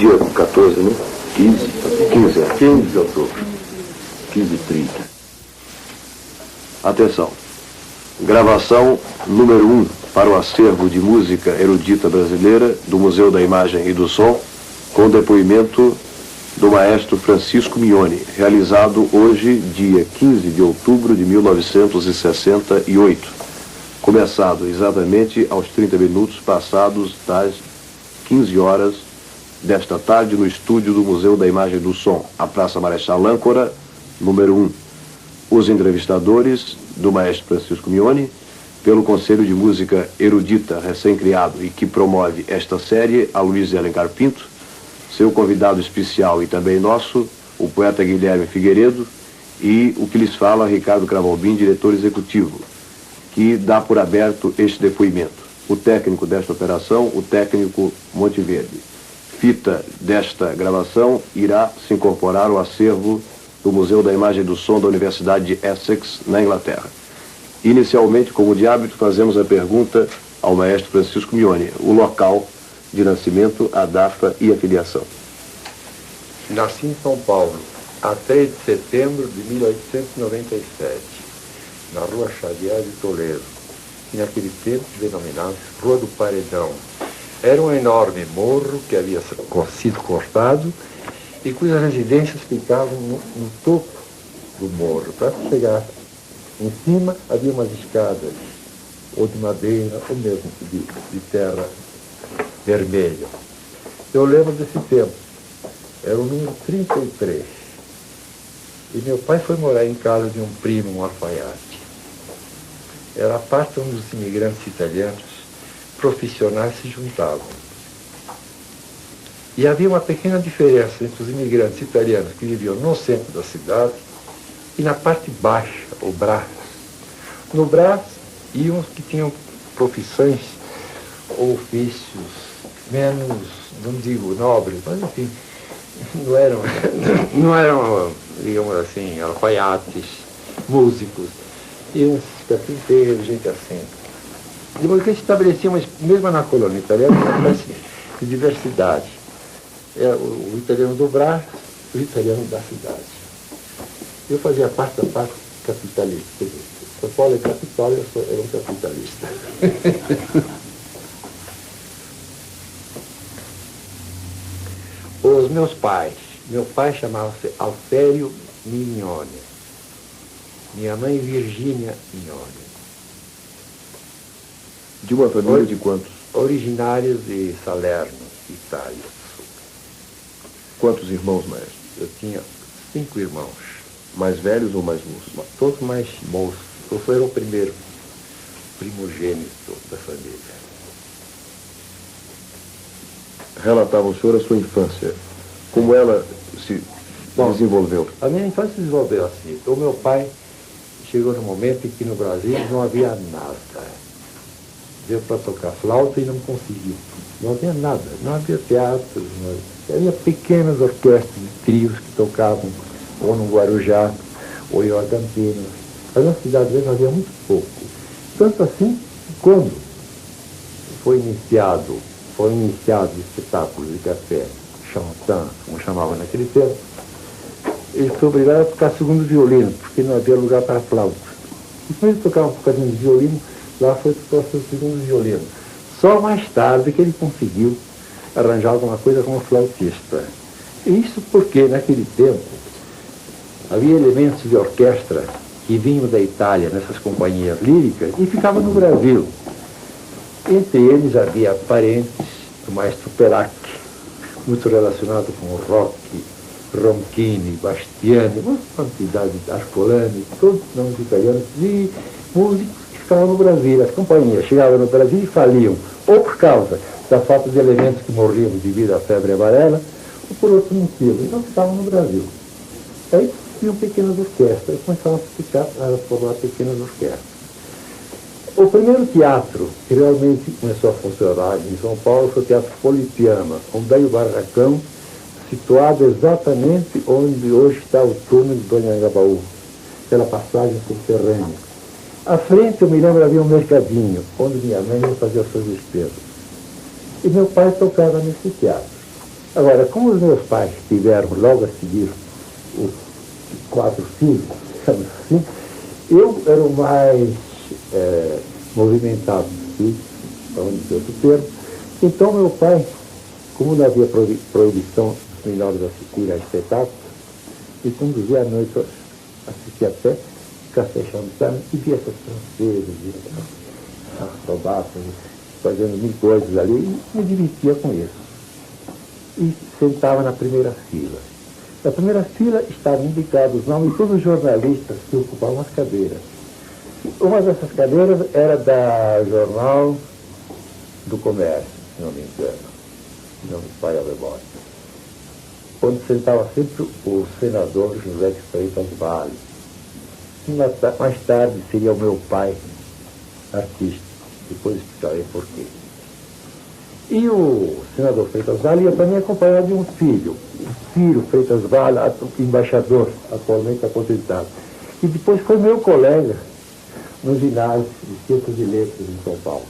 dia 14, né? 15 de outubro. 15h30. Atenção. Gravação número 1 para o acervo de música erudita brasileira do Museu da Imagem e do Som, com depoimento do maestro Francisco Mignoni, realizado hoje, dia 15 de outubro de 1968, começado exatamente aos 30 minutos passados das 15 horas desta tarde no estúdio do Museu da Imagem e do Som, a Praça Marechal Lâncora, número 1. Os entrevistadores do maestro Francisco Mignoni, pelo Conselho de Música Erudita, recém-criado e que promove esta série, a Luiz Alencar Pinto, seu convidado especial e também nosso, o poeta Guilherme Figueiredo, e o que lhes fala, Ricardo Cravalbim, diretor executivo, que dá por aberto este depoimento. O técnico desta operação, o técnico Monteverde. Fita desta gravação irá se incorporar ao acervo do Museu da Imagem e do Som da Universidade de Essex, na Inglaterra. Inicialmente, como de hábito, fazemos a pergunta ao maestro Francisco Mignoni, o local de nascimento, a data e a filiação. Nasci em São Paulo, a 3 de setembro de 1897, na Rua Xavier de Toledo, que naquele tempo denominava Rua do Paredão. Era um enorme morro que havia sido cortado e cujas residências ficavam no topo do morro. Para chegar em cima havia umas escadas, ou de madeira, ou mesmo de terra vermelha. Eu lembro desse tempo. Era o número 33. E meu pai foi morar em casa de um primo, um alfaiate. Era a parte onde os imigrantes italianos profissionais se juntavam. E havia uma pequena diferença entre os imigrantes italianos que viviam no centro da cidade e na parte baixa, o Brás. No Brás iam os que tinham profissões ou ofícios menos, não digo nobres, mas enfim, não eram, digamos assim, alfaiates, músicos, iam carpinteiros, gente assim. De modo que eles estabeleciam, mesmo na colônia italiana, uma espécie de diversidade. O italiano do Brás, o italiano da cidade. Eu fazia parte da parte capitalista. Quer dizer, São Paulo é capital e eu era um capitalista. Os meus pais. Meu pai chamava-se Alfério Mignoni. Minha mãe, Virgínia Mignoni. De uma família de quantos? Originários de Salerno, Itália do Sul. Quantos irmãos, maestro? Eu tinha 5 irmãos. Mais velhos ou mais moços? Todos mais moços. Eu fui o primeiro primogênito da família. Relatava o senhor a sua infância. Como ela se desenvolveu? A minha infância se desenvolveu assim. O meu pai chegou no momento em que no Brasil não havia nada. Deu para tocar flauta e não conseguiu. Não havia nada. Não havia teatro. Havia pequenas orquestras de trios que tocavam ou no Guarujá ou em Campinas. Mas na cidade mesmo havia muito pouco. Tanto assim, quando foi iniciado o espetáculo de café, chantant, como chamavam naquele tempo, ele foi obrigado a tocar segundo violino, porque não havia lugar para flauta. E quando ele tocava um bocadinho de violino, lá foi tocar seu segundo violino. Só mais tarde que ele conseguiu arranjar alguma coisa como flautista. E isso porque, naquele tempo, havia elementos de orquestra que vinham da Itália nessas companhias líricas e ficavam no Brasil. Entre eles havia parentes do maestro Perac, muito relacionado com o rock, Ronchini, Bastiani, uma quantidade de Arcolani, todos nomes italianos e músicos que ficavam no Brasil. As companhias chegavam no Brasil e faliam, ou por causa da falta de elementos que morriam devido à febre amarela, ou por outro motivo. Então ficavam no Brasil. Aí tinham pequenas orquestras, começavam a formar pequenas orquestras. O primeiro teatro que realmente começou a funcionar em São Paulo foi o Teatro Polipiano, um velho barracão situado exatamente onde hoje está o túnel de Dona Anhangabaú, pela passagem subterrânea. À frente, eu me lembro, havia um mercadinho, onde minha mãe ia fazer as suas despesas. E meu pai tocava nesse teatro. Agora, como os meus pais tiveram logo a seguir os 4 filhos, digamos assim, eu era o mais movimentado dos filhos, para onde deu o termo. Então meu pai, como não havia proibição dos menores assistir a espetáculos, me conduzia à noite a assistir até Café Champagne e via essas francesas, via as acrobatas, fazendo mil coisas ali, e me divertia com isso. E sentava na primeira fila. Na primeira fila estavam indicados os nomes de todos os jornalistas que ocupavam as cadeiras. Uma dessas cadeiras era da Jornal do Comércio, se não me engano, não me falha a memória, onde sentava sempre o senador José de Freitas Vale. E mais tarde seria o meu pai, artista. Depois explicarei por quê. E o senador Freitas Vale ia também acompanhado de um filho, o Ciro Freitas Vale, embaixador, atualmente aposentado. E depois foi meu colega no ginásio de Ciências e Letras em São Paulo.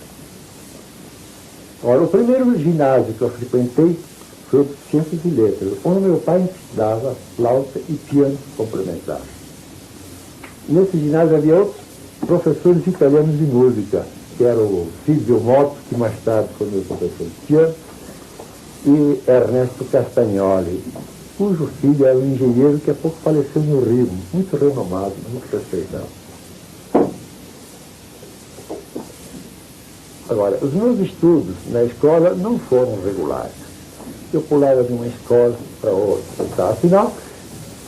Ora, o primeiro ginásio que eu frequentei foi o de Ciências e Letras, onde meu pai ensinava flauta e piano complementar. Nesse ginásio havia outros professores italianos de música, que era o Silvio Motto, que mais tarde foi meu professor de piano, e Ernesto Castagnoli, cujo filho era um engenheiro que há pouco faleceu no Rio, muito renomado, muito respeitado. Agora, os meus estudos na escola não foram regulares. Eu pulava de uma escola para outra. Tá? Afinal,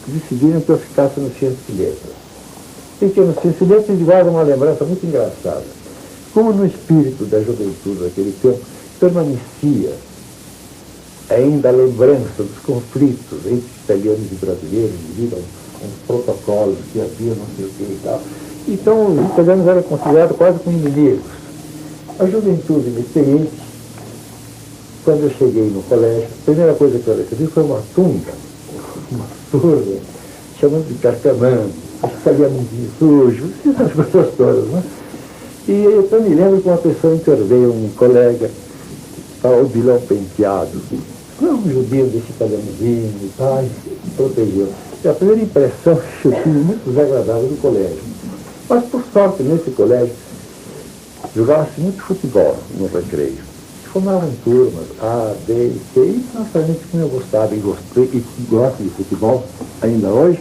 decidiram que eu ficasse no Ciências e Letras. Fiquei no Ciências e Letras e guardo uma lembrança muito engraçada. Como no espírito da juventude daquele tempo permanecia ainda a lembrança dos conflitos entre italianos e brasileiros, devido a uns protocolos que havia, não sei o que e tal. Então, os italianos eram considerados quase como inimigos. A juventude inexperiente, quando eu cheguei no colégio, a primeira coisa que eu recebi foi uma tunga, uma surra, chamando de carcamã, italianozinho sujo, essas coisas todas, né? E eu me lembro que uma pessoa interveio, um colega, o Bilhão Penteado, um judeu desse italianozinho e tal, e protegeu. E a primeira impressão que eu tive muito desagradável do colégio. Mas, por sorte, nesse colégio, jogava-se muito futebol no recreio. Formavam turmas A, B e C, e naturalmente como eu gostava e gosto de futebol ainda hoje,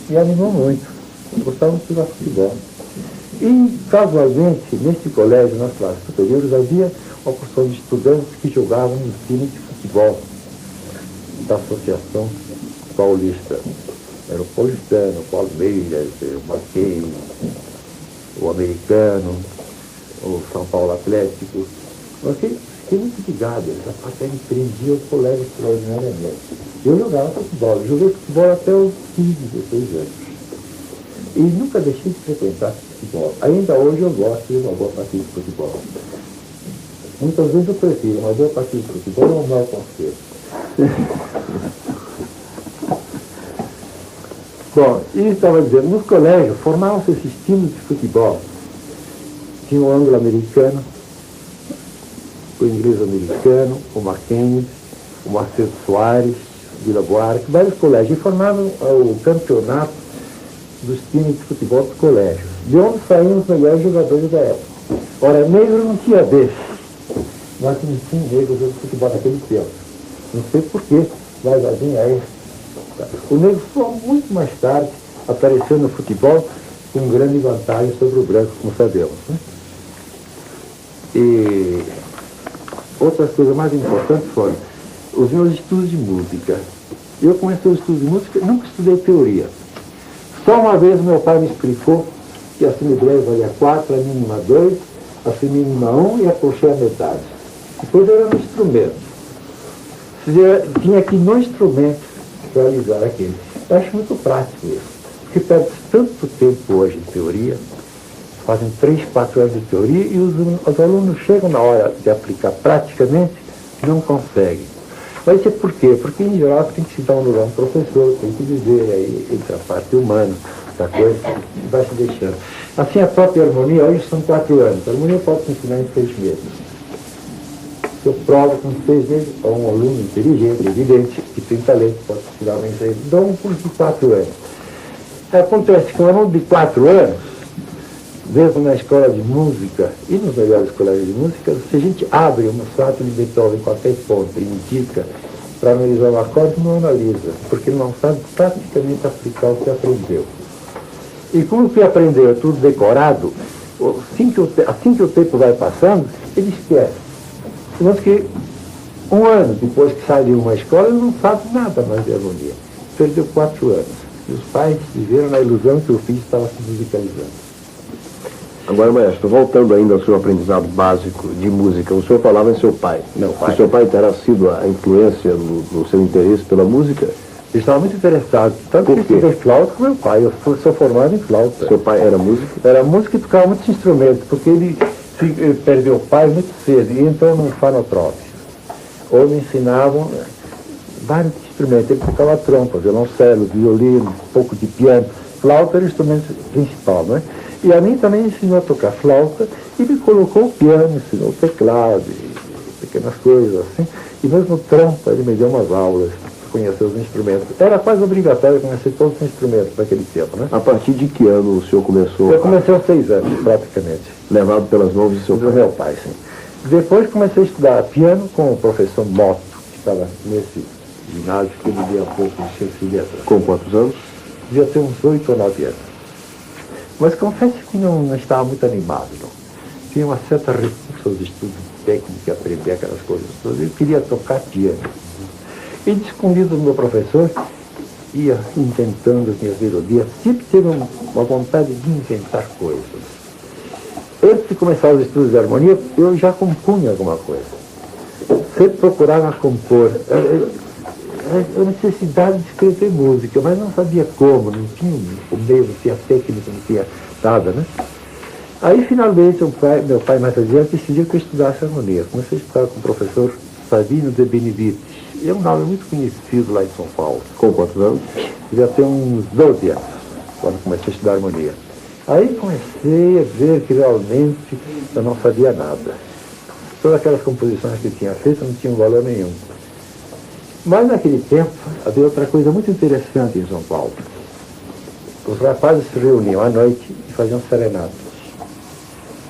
me animou muito. Eu gostava muito de jogar futebol. E, casualmente, neste colégio, nas classes superiores, havia uma porção de estudantes que jogavam no time de futebol da Associação Paulista. Era o paulistano, o Palmeiras, o Mackenzie, o Americano, o São Paulo Atlético. Eu fiquei muito ligado, essa parte empreendia o colégio extraordinariamente. Eu jogava futebol, joguei futebol até os 15, 16 anos. E nunca deixei de frequentar futebol. Ainda hoje eu gosto de uma boa partida de futebol. Muitas vezes eu prefiro uma boa partida de futebol ou um mau conselho. Bom, e estava dizendo, nos colégios formavam-se esses times de futebol. Tinha o anglo-americano, o inglês-americano, o Mackenzie, o Marcelo Soares, Vila Buarque, vários colégios, e formavam o campeonato dos times de futebol dos colégios, de onde saíam os melhores jogadores da época. Ora, negro não tinha desse. Nós não tínhamos negros de futebol naquele tempo. Não sei porquê, mas assim é isso. O negro só muito mais tarde apareceu no futebol com grande vantagem sobre o branco, como sabemos. Né? E outras coisas mais importantes foram os meus estudos de música. Eu comecei o estudo de música, nunca estudei teoria. Só uma vez meu pai me explicou que a semibreve valia 4, a mínima 2, a semínima 1 e a colcheia metade. Depois era no instrumento. Tinha que no instrumento realizar aquilo. Eu acho muito prático isso. Porque perde tanto tempo hoje em teoria, fazem 3, 4 anos de teoria e os alunos chegam na hora de aplicar praticamente, não conseguem. Vai ser por quê? Porque em geral tem que se dar um lugar um professor, tem que dizer aí entre a parte humana da coisa, vai se deixando. Assim a própria harmonia, hoje são 4 anos, a harmonia pode se ensinar em 6 meses. eu provo com 6 meses, é um aluno inteligente, evidente, que tem talento, pode tirar uma isso aí. Dou um curso de 4 anos. Acontece que um aluno de 4 anos, mesmo na escola de música e nos melhores colégios de música, se a gente abre uma sonata de Beethoven em qualquer ponto e indica para analisar o acorde, não analisa, porque não sabe praticamente aplicar o que aprendeu. E como o que aprendeu é tudo decorado, assim que o tempo vai passando, ele esquece. Mas que um ano depois que sai de uma escola, ele não sabe nada mais de harmonia. Perdeu 4 anos. E os pais viveram na ilusão que o filho estava se musicalizando. Agora, maestro, voltando ainda ao seu aprendizado básico de música, o senhor falava em seu pai. Meu pai. O seu pai terá sido a influência no seu interesse pela música? Eu estava muito interessado, tanto que estudei flauta com meu pai. Eu sou formado em flauta. Seu pai era músico? Era músico e tocava muitos instrumentos, porque ele perdeu o pai muito cedo e entrou num fanotrópico, onde ensinavam vários instrumentos. Ele tocava trompa, violoncelo, violino, um pouco de piano. Flauta era o instrumento principal, não é? E a mim também ensinou a tocar flauta e me colocou o piano, ensinou o teclado, pequenas coisas assim. E mesmo trompa, ele me deu umas aulas para conhecer os instrumentos. Era quase obrigatório conhecer todos os instrumentos naquele tempo, né? A partir de que ano o senhor começou? Eu comecei aos 6 anos, praticamente. Levado pelas mãos do seu pai? Do meu pai, sim. Depois comecei a estudar piano com o professor Motto, que estava nesse ginásio que ele deu há pouco de Cecília. Com quantos anos? Devia ter uns 8 ou 9 anos. Mas confesso que não estava muito animado, não. Tinha uma certa repulsa aos estudos técnicos, aprender aquelas coisas todas. Eu queria tocar piano. E escondido do meu professor, ia inventando as minhas melodias. Sempre teve uma vontade de inventar coisas. Antes de começar os estudos de harmonia, eu já compunha alguma coisa. Sempre procurava compor. A necessidade de escrever música, mas não sabia como, não tinha o meio, não tinha técnica, não tinha nada, né? Aí, finalmente, meu pai mais adiante decidiu que eu estudasse harmonia. Comecei a estudar com o professor Sabino de Benevides. É um nome muito conhecido lá em São Paulo. Com quantos anos? Já tem uns 12 anos, quando comecei a estudar harmonia. Aí comecei a ver que realmente eu não sabia nada. Todas aquelas composições que eu tinha feito não tinham valor nenhum. Mas naquele tempo havia outra coisa muito interessante em São Paulo. Os rapazes se reuniam à noite e faziam serenatas.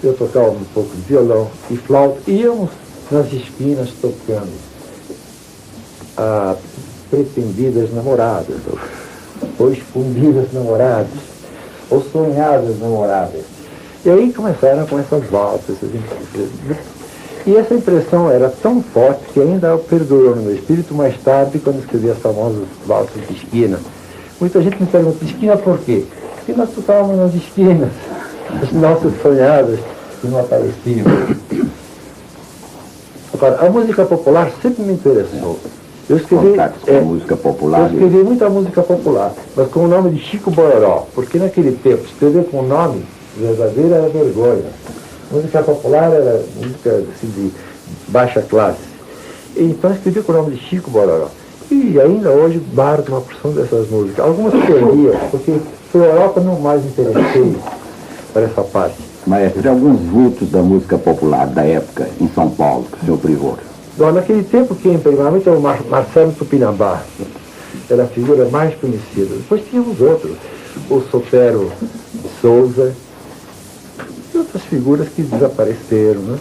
Eu tocava um pouco de violão e flauta, e íamos nas esquinas tocando a pretendidas namoradas, ou escondidas namoradas, ou sonhadas namoradas. E aí começaram com essas valsas, e essa impressão era tão forte que ainda perdurou no meu espírito mais tarde, quando escrevi as famosas valsas de esquina. Muita gente me pergunta, esquina por quê? Porque nós tocávamos nas esquinas, as nossas sonhadas e não apareciam. Agora, a música popular sempre me interessou. Eu escrevi música popular. Eu escrevi muita música popular, mas com o nome de Chico Bororó, porque naquele tempo escrever com o nome verdadeiro era vergonha. Música popular era música assim, de baixa classe. Então escrevi com o nome de Chico Bororó. E ainda hoje guardo uma porção dessas músicas. Algumas perdiam, porque pela Europa não mais me interessei para essa parte. Maestro, tem alguns vultos da música popular da época em São Paulo que o senhor privou? Bom, naquele tempo quem primava muito era o Marcelo Tupinambá. Era a figura mais conhecida. Depois tínhamos outros. O Sotero de Souza e outras figuras que desapareceram, né?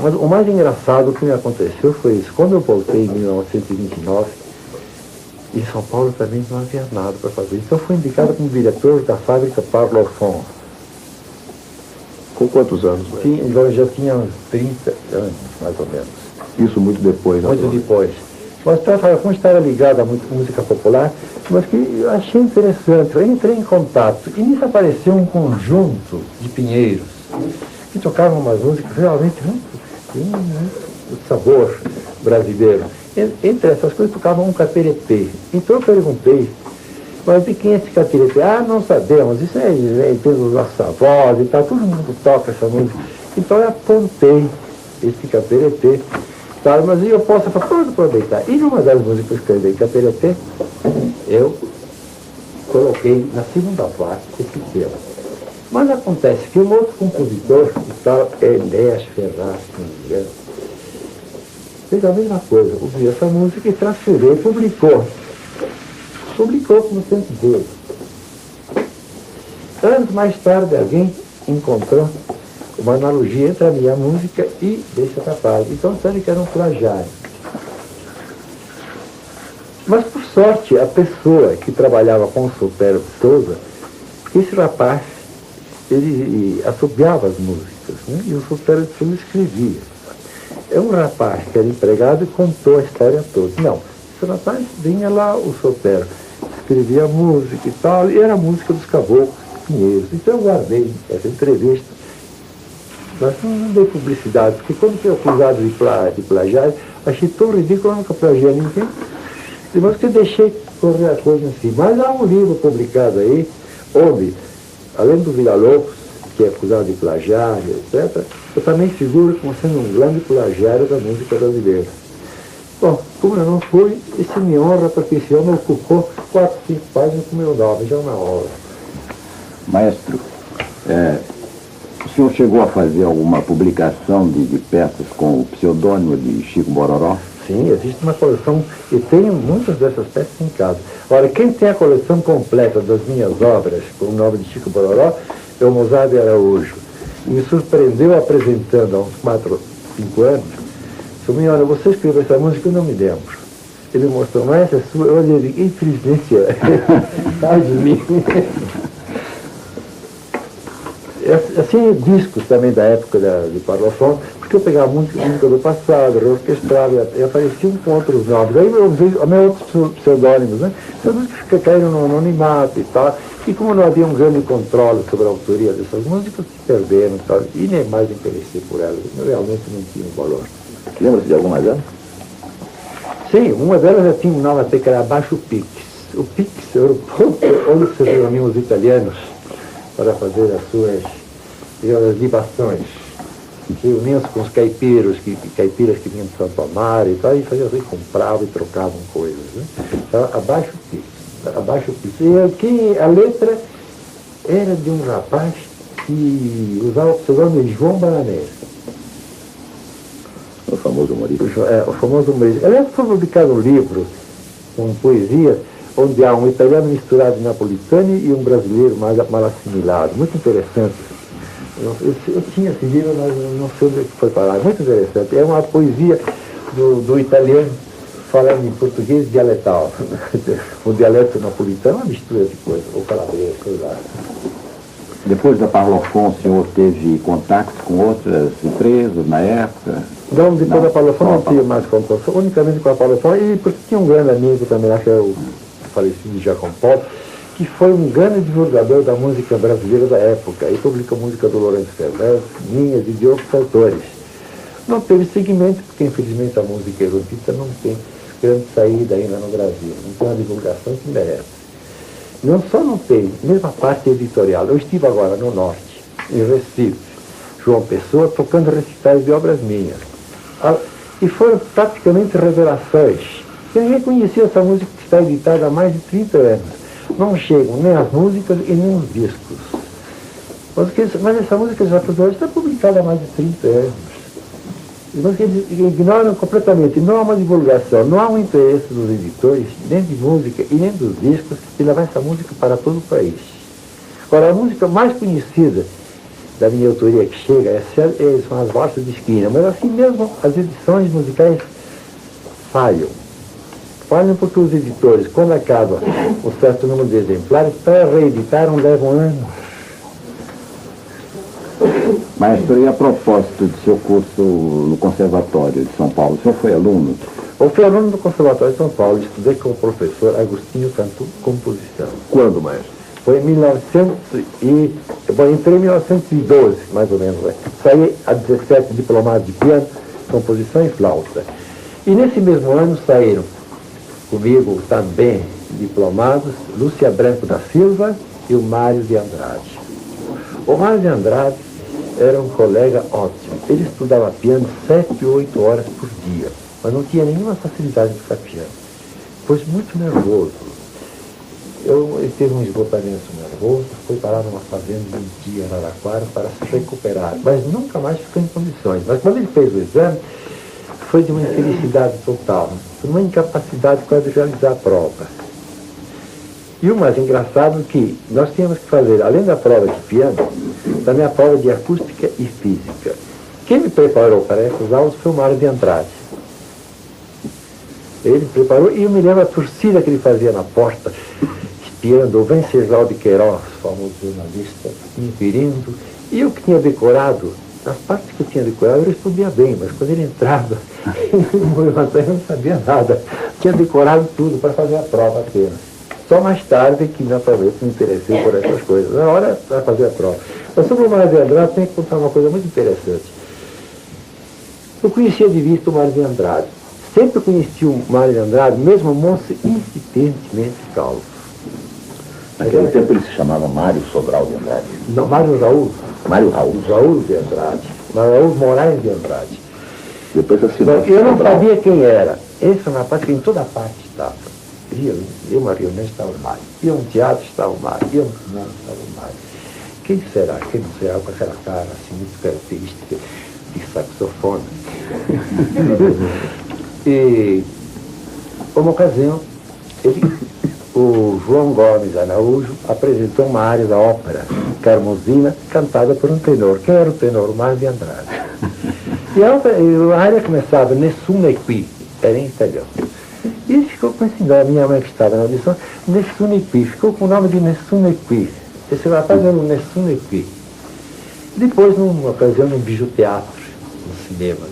Mas o mais engraçado que me aconteceu foi isso. Quando eu voltei em 1929, em São Paulo também não havia nada para fazer. Então fui indicado como diretor da fábrica Pablo Alfonso. Com quantos anos? Eu já tinha uns 30 anos, mais ou menos. Isso muito depois, né? Muito depois. Mas como estava ligado a música popular, mas que eu achei interessante. Eu entrei em contato e nisso apareceu um conjunto de pinheiros que tocavam umas músicas realmente muito sabor brasileiro. Entre essas coisas tocavam um caperetê. Então eu perguntei, mas de quem é esse capiretê? Ah, não sabemos, isso é pelos nossos avós e tal, todo mundo toca essa música. Então eu apontei esse capiretê, tá, mas eu posso aproveitar. E numa das músicas que eu escrevi, capiretê, eu coloquei na segunda parte esse tema. Mas acontece que um outro compositor, o tal Enéas Ferraz, se não me engano, fez a mesma coisa, ouviu essa música e transferiu e publicou. Publicou como tempo dele. Anos mais tarde, alguém encontrou uma analogia entre a minha música e desse rapaz. Então, sabe que era um plagiário. Mas, por sorte, a pessoa que trabalhava com o Sopero de Souza, esse rapaz, ele assobiava as músicas, né? E o Sopero de Souza escrevia. É um rapaz que era empregado e contou a história toda. Não, esse rapaz vinha lá, o Sopero escrevia a música e tal, e era a música dos Caboclos Pinheiros. Então eu guardei essa entrevista, mas não dei publicidade, porque quando fui acusado de plagiar, achei tão ridículo, eu nunca plagiei ninguém. Depois que eu deixei correr a coisa assim. Mas há um livro publicado aí, onde, além do Villa-Lobos, que é acusado de plagiar, etc., eu também figuro como sendo um grande plagiário da música brasileira. Bom, como eu não fui, isso me honra, porque esse homem ocupou 4, 5 páginas com o meu nome, já na hora. Maestro, o senhor chegou a fazer alguma publicação de peças com o pseudônimo de Chico Bororó? Sim, existe uma coleção, e tenho muitas dessas peças em casa. Agora, quem tem a coleção completa das minhas obras, com o nome de Chico Bororó, é o Mozart de Araújo. E me surpreendeu apresentando há uns 4, 5 anos. Disse, senhora, você escreveu essa música, eu não me lembro. Ele mostrou, mas essa é sua, eu olhei e disse, infelizmente, sai de mim. Assim, discos também da época de Parlophone, porque eu pegava música do passado, reorquestrava, e apareciam com outros nomes. Aí eu usei outros pseudônimos, né? Essas músicas caíram no anonimato e tal, e como não havia um grande controle sobre a autoria dessas músicas, se perderam e tal, e nem mais interessei por elas. Eu realmente não tinha um valor. Lembra-se de alguma delas? Sim, uma delas já tinha um nome até que era Abaixo Pix. O Pix era o ponto onde se reuniam os italianos para fazer as suas libações. Reuniam-se com os caipiras que vinham de Santo Amaro e tal, e faziam assim, compravam e trocavam coisas. Né? Então, Abaixo Pix. Abaixo Pix. E aqui a letra era de um rapaz que usava o pseudônimo de João Bananese. O famoso humorista. O famoso humorista. Aliás, foi publicado um livro com poesia, onde há um italiano misturado de napolitano e um brasileiro mal assimilado. Muito interessante. Eu tinha esse livro, mas não sei onde foi parar. Muito interessante. É uma poesia do italiano falando em português dialetal. O dialeto napolitano é uma mistura de coisas, ou calabresa, sei lá. Depois da Parlophone, o senhor teve contato com outras empresas na época? Não, depois da Parlophone não tive mais contato, unicamente com a Parlophone, e porque tinha um grande amigo também, acho que é o falecido Giacomo Paulo, que foi um grande divulgador da música brasileira da época, e publicou música do Lourenço Fernandes, minhas e de outros autores. Não teve seguimento, porque infelizmente a música erudita não tem grande saída ainda no Brasil, não tem uma divulgação que merece. Não só não tem, mesmo a parte editorial. Eu estive agora no Norte, em Recife, João Pessoa, tocando recitais de obras minhas. E foram praticamente revelações. Eu ninguém conhecia essa música que está editada há mais de 30 anos. Não chegam nem as músicas e nem os discos. Mas essa música já está publicada há mais de 30 anos. Mas eles ignoram completamente. Não há uma divulgação, não há um interesse dos editores, nem de música e nem dos discos, de levar essa música para todo o país. Agora, a música mais conhecida da minha autoria que chega são as valsas de esquina, mas assim mesmo as edições musicais falham. Falham porque os editores, quando acaba um certo número de exemplares, para reeditar levam anos. Maestro, e a propósito do seu curso no Conservatório de São Paulo, o senhor foi aluno? Eu fui aluno do Conservatório de São Paulo, estudei com o professor Agostinho Cantu Composição. Quando, maestro? Foi em 1900 entrei em 1912, mais ou menos. Saí a 17 diplomados de piano, composição e flauta. E nesse mesmo ano saíram comigo também diplomados Lúcia Branco da Silva e o Mário de Andrade. O Mário de Andrade era um colega ótimo. Ele estudava piano 7 ou 8 horas por dia, mas não tinha nenhuma facilidade de tocar piano. Pois muito nervoso. Ele teve um esgotamento nervoso, foi parar numa fazenda um dia em Araraquara para se recuperar, mas nunca mais ficou em condições. Mas quando ele fez o exame, foi de uma infelicidade total, uma incapacidade quase de realizar a prova. E o mais engraçado é que nós tínhamos que fazer, além da prova de piano, também a prova de acústica e física. Quem me preparou para essas aulas foi o Mário de Andrade. Ele preparou, e eu me lembro a torcida que ele fazia na porta, espiando o Venceslau de Queiroz, famoso jornalista, inferindo, e eu que tinha decorado, as partes que eu tinha decorado eu respondia bem, mas quando ele entrava, eu não sabia nada, tinha decorado tudo para fazer a prova apenas. Só mais tarde que naturalmente me interessei por essas coisas, na hora para fazer a prova. Mas sobre o Mário de Andrade, tem que contar uma coisa muito interessante. Eu conhecia de vista o Mário de Andrade. Sempre conheci o Mário de Andrade, mesmo moço incipientemente calvo. Naquele tempo ele se chamava Mário Sobral de Andrade. Não, Mário Raul. Mário Raul. Raul de Andrade. Mário Raul Moraes de Andrade. Depois assinou. Eu não sabia quem era. Esse rapaz que em toda parte estava. Eu uma reunião estava o Mário. Ia um teatro, estava o Mário. Ia um cinema, estava o Mário. Quem será? Quem não será com aquela cara assim muito característica de saxofone? E, uma ocasião, o João Gomes Araújo apresentou uma área da ópera Carmozina, cantada por um tenor. Quem era o tenor? O Mário de Andrade. E a área começava Nessun è qui, era em italiano. E ele ficou com esse nome, minha mãe que estava na audição, Nessun è qui, ficou com o nome de Nessun è qui. Esse rapaz era o Nessun è qui. Depois, numa ocasião, no Bijuteatro, no cinema,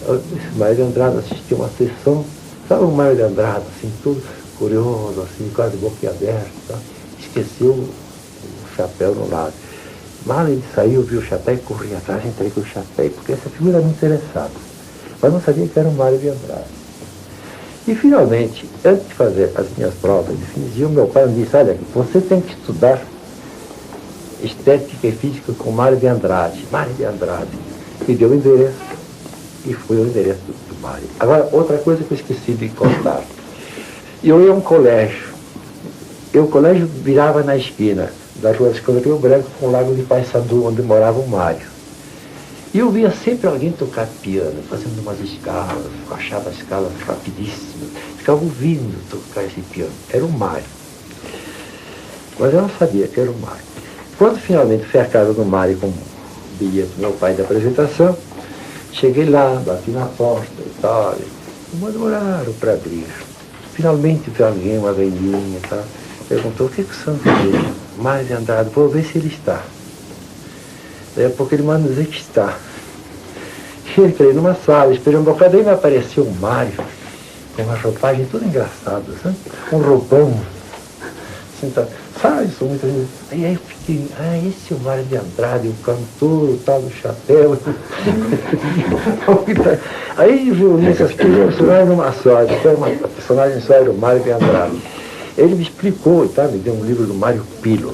o Mário de Andrade assistiu uma sessão, sabe o Mário de Andrade, assim, todo curioso, assim, quase boquiaberto, tá? Esqueceu o chapéu no lado. Mal ele saiu, viu o chapéu e corria atrás, entrei com o chapéu, porque essa figura me interessava. Mas não sabia que era o Mário de Andrade. E finalmente, antes de fazer as minhas provas de fim de dia, o meu pai me disse, olha, você tem que estudar estética e física com o Mário de Andrade. Mário de Andrade. Me deu o endereço. E foi o endereço do Mário. Agora, outra coisa que eu esqueci de contar. Eu ia a um colégio. E o colégio virava na esquina da rua da Escola Rio Branco com o Lago de Paissandu, onde morava o Mário. E eu via sempre alguém tocar piano, fazendo umas escalas, eu achava as escalas rapidíssimas. Ficava ouvindo tocar esse piano. Era o Mário. Mas eu não sabia que era o Mário. Quando finalmente fui à casa do Mário com o bilhete do meu pai da apresentação, cheguei lá, bati na porta e tal, mas demoraram para abrir. Finalmente veio alguém, uma velhinha e tal, perguntou, o que o senhor deseja? Mário de Andrade, vou ver se ele está. Daí a pouco ele manda dizer que está. E eu entrei numa sala, esperei um bocado, aí me apareceu o Mário, com uma roupagem toda engraçada, sabe? Um roupão. Assim, tá, sabe, isso muito. Aí eu fiquei, esse é o Mário de Andrade, o cantor, o tal do chapéu. Aí reuni essas personagens numa só, a personagem só era o Mário de Andrade. Ele me explicou, tá? Me deu um livro do Mário Pilo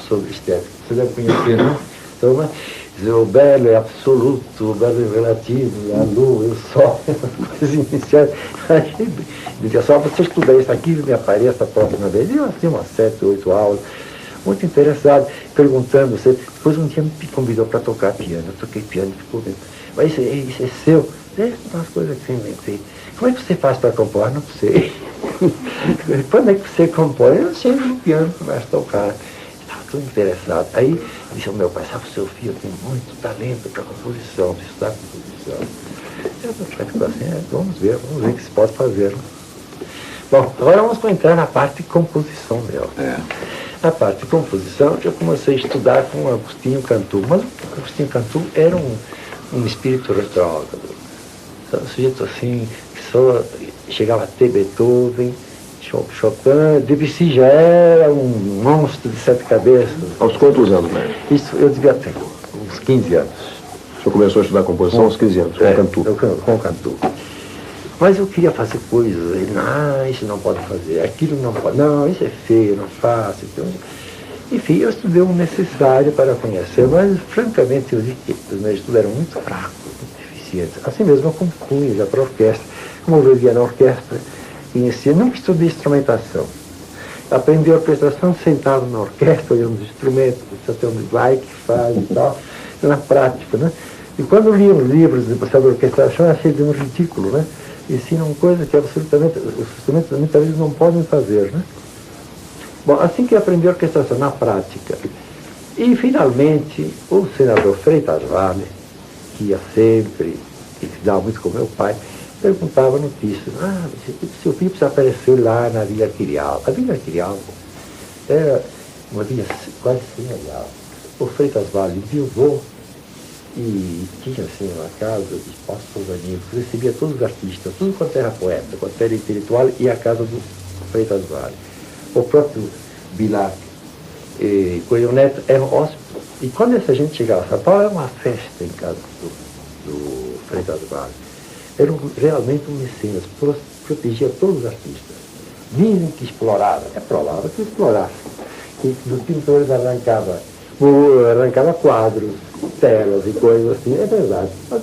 sobre estética. Você deve conhecer, não? Então, o belo é absoluto, o belo é relativo, a lua, o sol, coisas iniciais. Aí, dizia só, você estuda isso aqui, me apareça a próxima vez. E eu assim, umas 7, 8 aulas, muito interessado, perguntando, você, depois um dia me convidou para tocar piano, eu toquei piano e ficou bem. Mas isso é seu? Essas são as coisas que eu inventei. Como é que você faz para compor? Não sei. Quando é que você compõe? Eu sei no piano que vai tocar. Estava todo interessado. Aí disse ao meu pai, sabe, seu filho tem muito talento para composição, para estudar composição. Eu ficou assim, vamos ver o que se pode fazer. Bom, agora vamos entrar na parte de composição dela. Na parte de composição, eu comecei a estudar com o Agostinho Cantu, mas o Agostinho Cantu era um espírito retrógrado. Um sujeito assim, que só chegava a ter Beethoven, Chopin, Debussy já era um monstro de 7 cabeças. Aos quantos anos, né? Isso eu devia ter, uns 15 anos. O senhor começou a estudar composição aos 15 anos, com Cantu. Com Cantu. Mas eu queria fazer coisas, ele, isso não pode fazer, aquilo não pode, não, isso é feio, não faço. Então, enfim, eu estudei o necessário para conhecer, mas francamente eu vi que os meus estudos eram muito fracos, muito deficientes. Assim mesmo eu compunha já para a orquestra, como eu vivia na orquestra, conhecia, nunca estudei instrumentação. Aprendi a orquestração sentado na orquestra, olhando os instrumentos, até onde vai, que faz e tal, na prática, né? E quando eu li os livros de orquestração, eu achei de um ridículo, né? Ensinam coisas que absolutamente, os instrumentos muitas vezes não podem fazer, né? Bom, assim que eu aprendi a orquestração na prática, e finalmente o senador Freitas Vale, que ia sempre, e se dava muito com meu pai, perguntava notícias. Seu Pips apareceu lá na Vila Quirial. A Vila Quirial era uma vila quase senhorial. O Freitas Vale enviou e tinha assim uma casa de espaços amigos, recebia todos os artistas, tudo quanto era poeta, quanto era intelectual, e a casa do Freitas Vale. O próprio Bilac e Coelho Neto eram hóspedes. E quando essa gente chegava a São Paulo, era uma festa em casa do Freitas Vale. Era realmente um mecenas, protegia todos os artistas. Dizem que explorava, é provável que explorasse. Que dos pintores arrancava quadros, telas e coisas assim, é verdade. Mas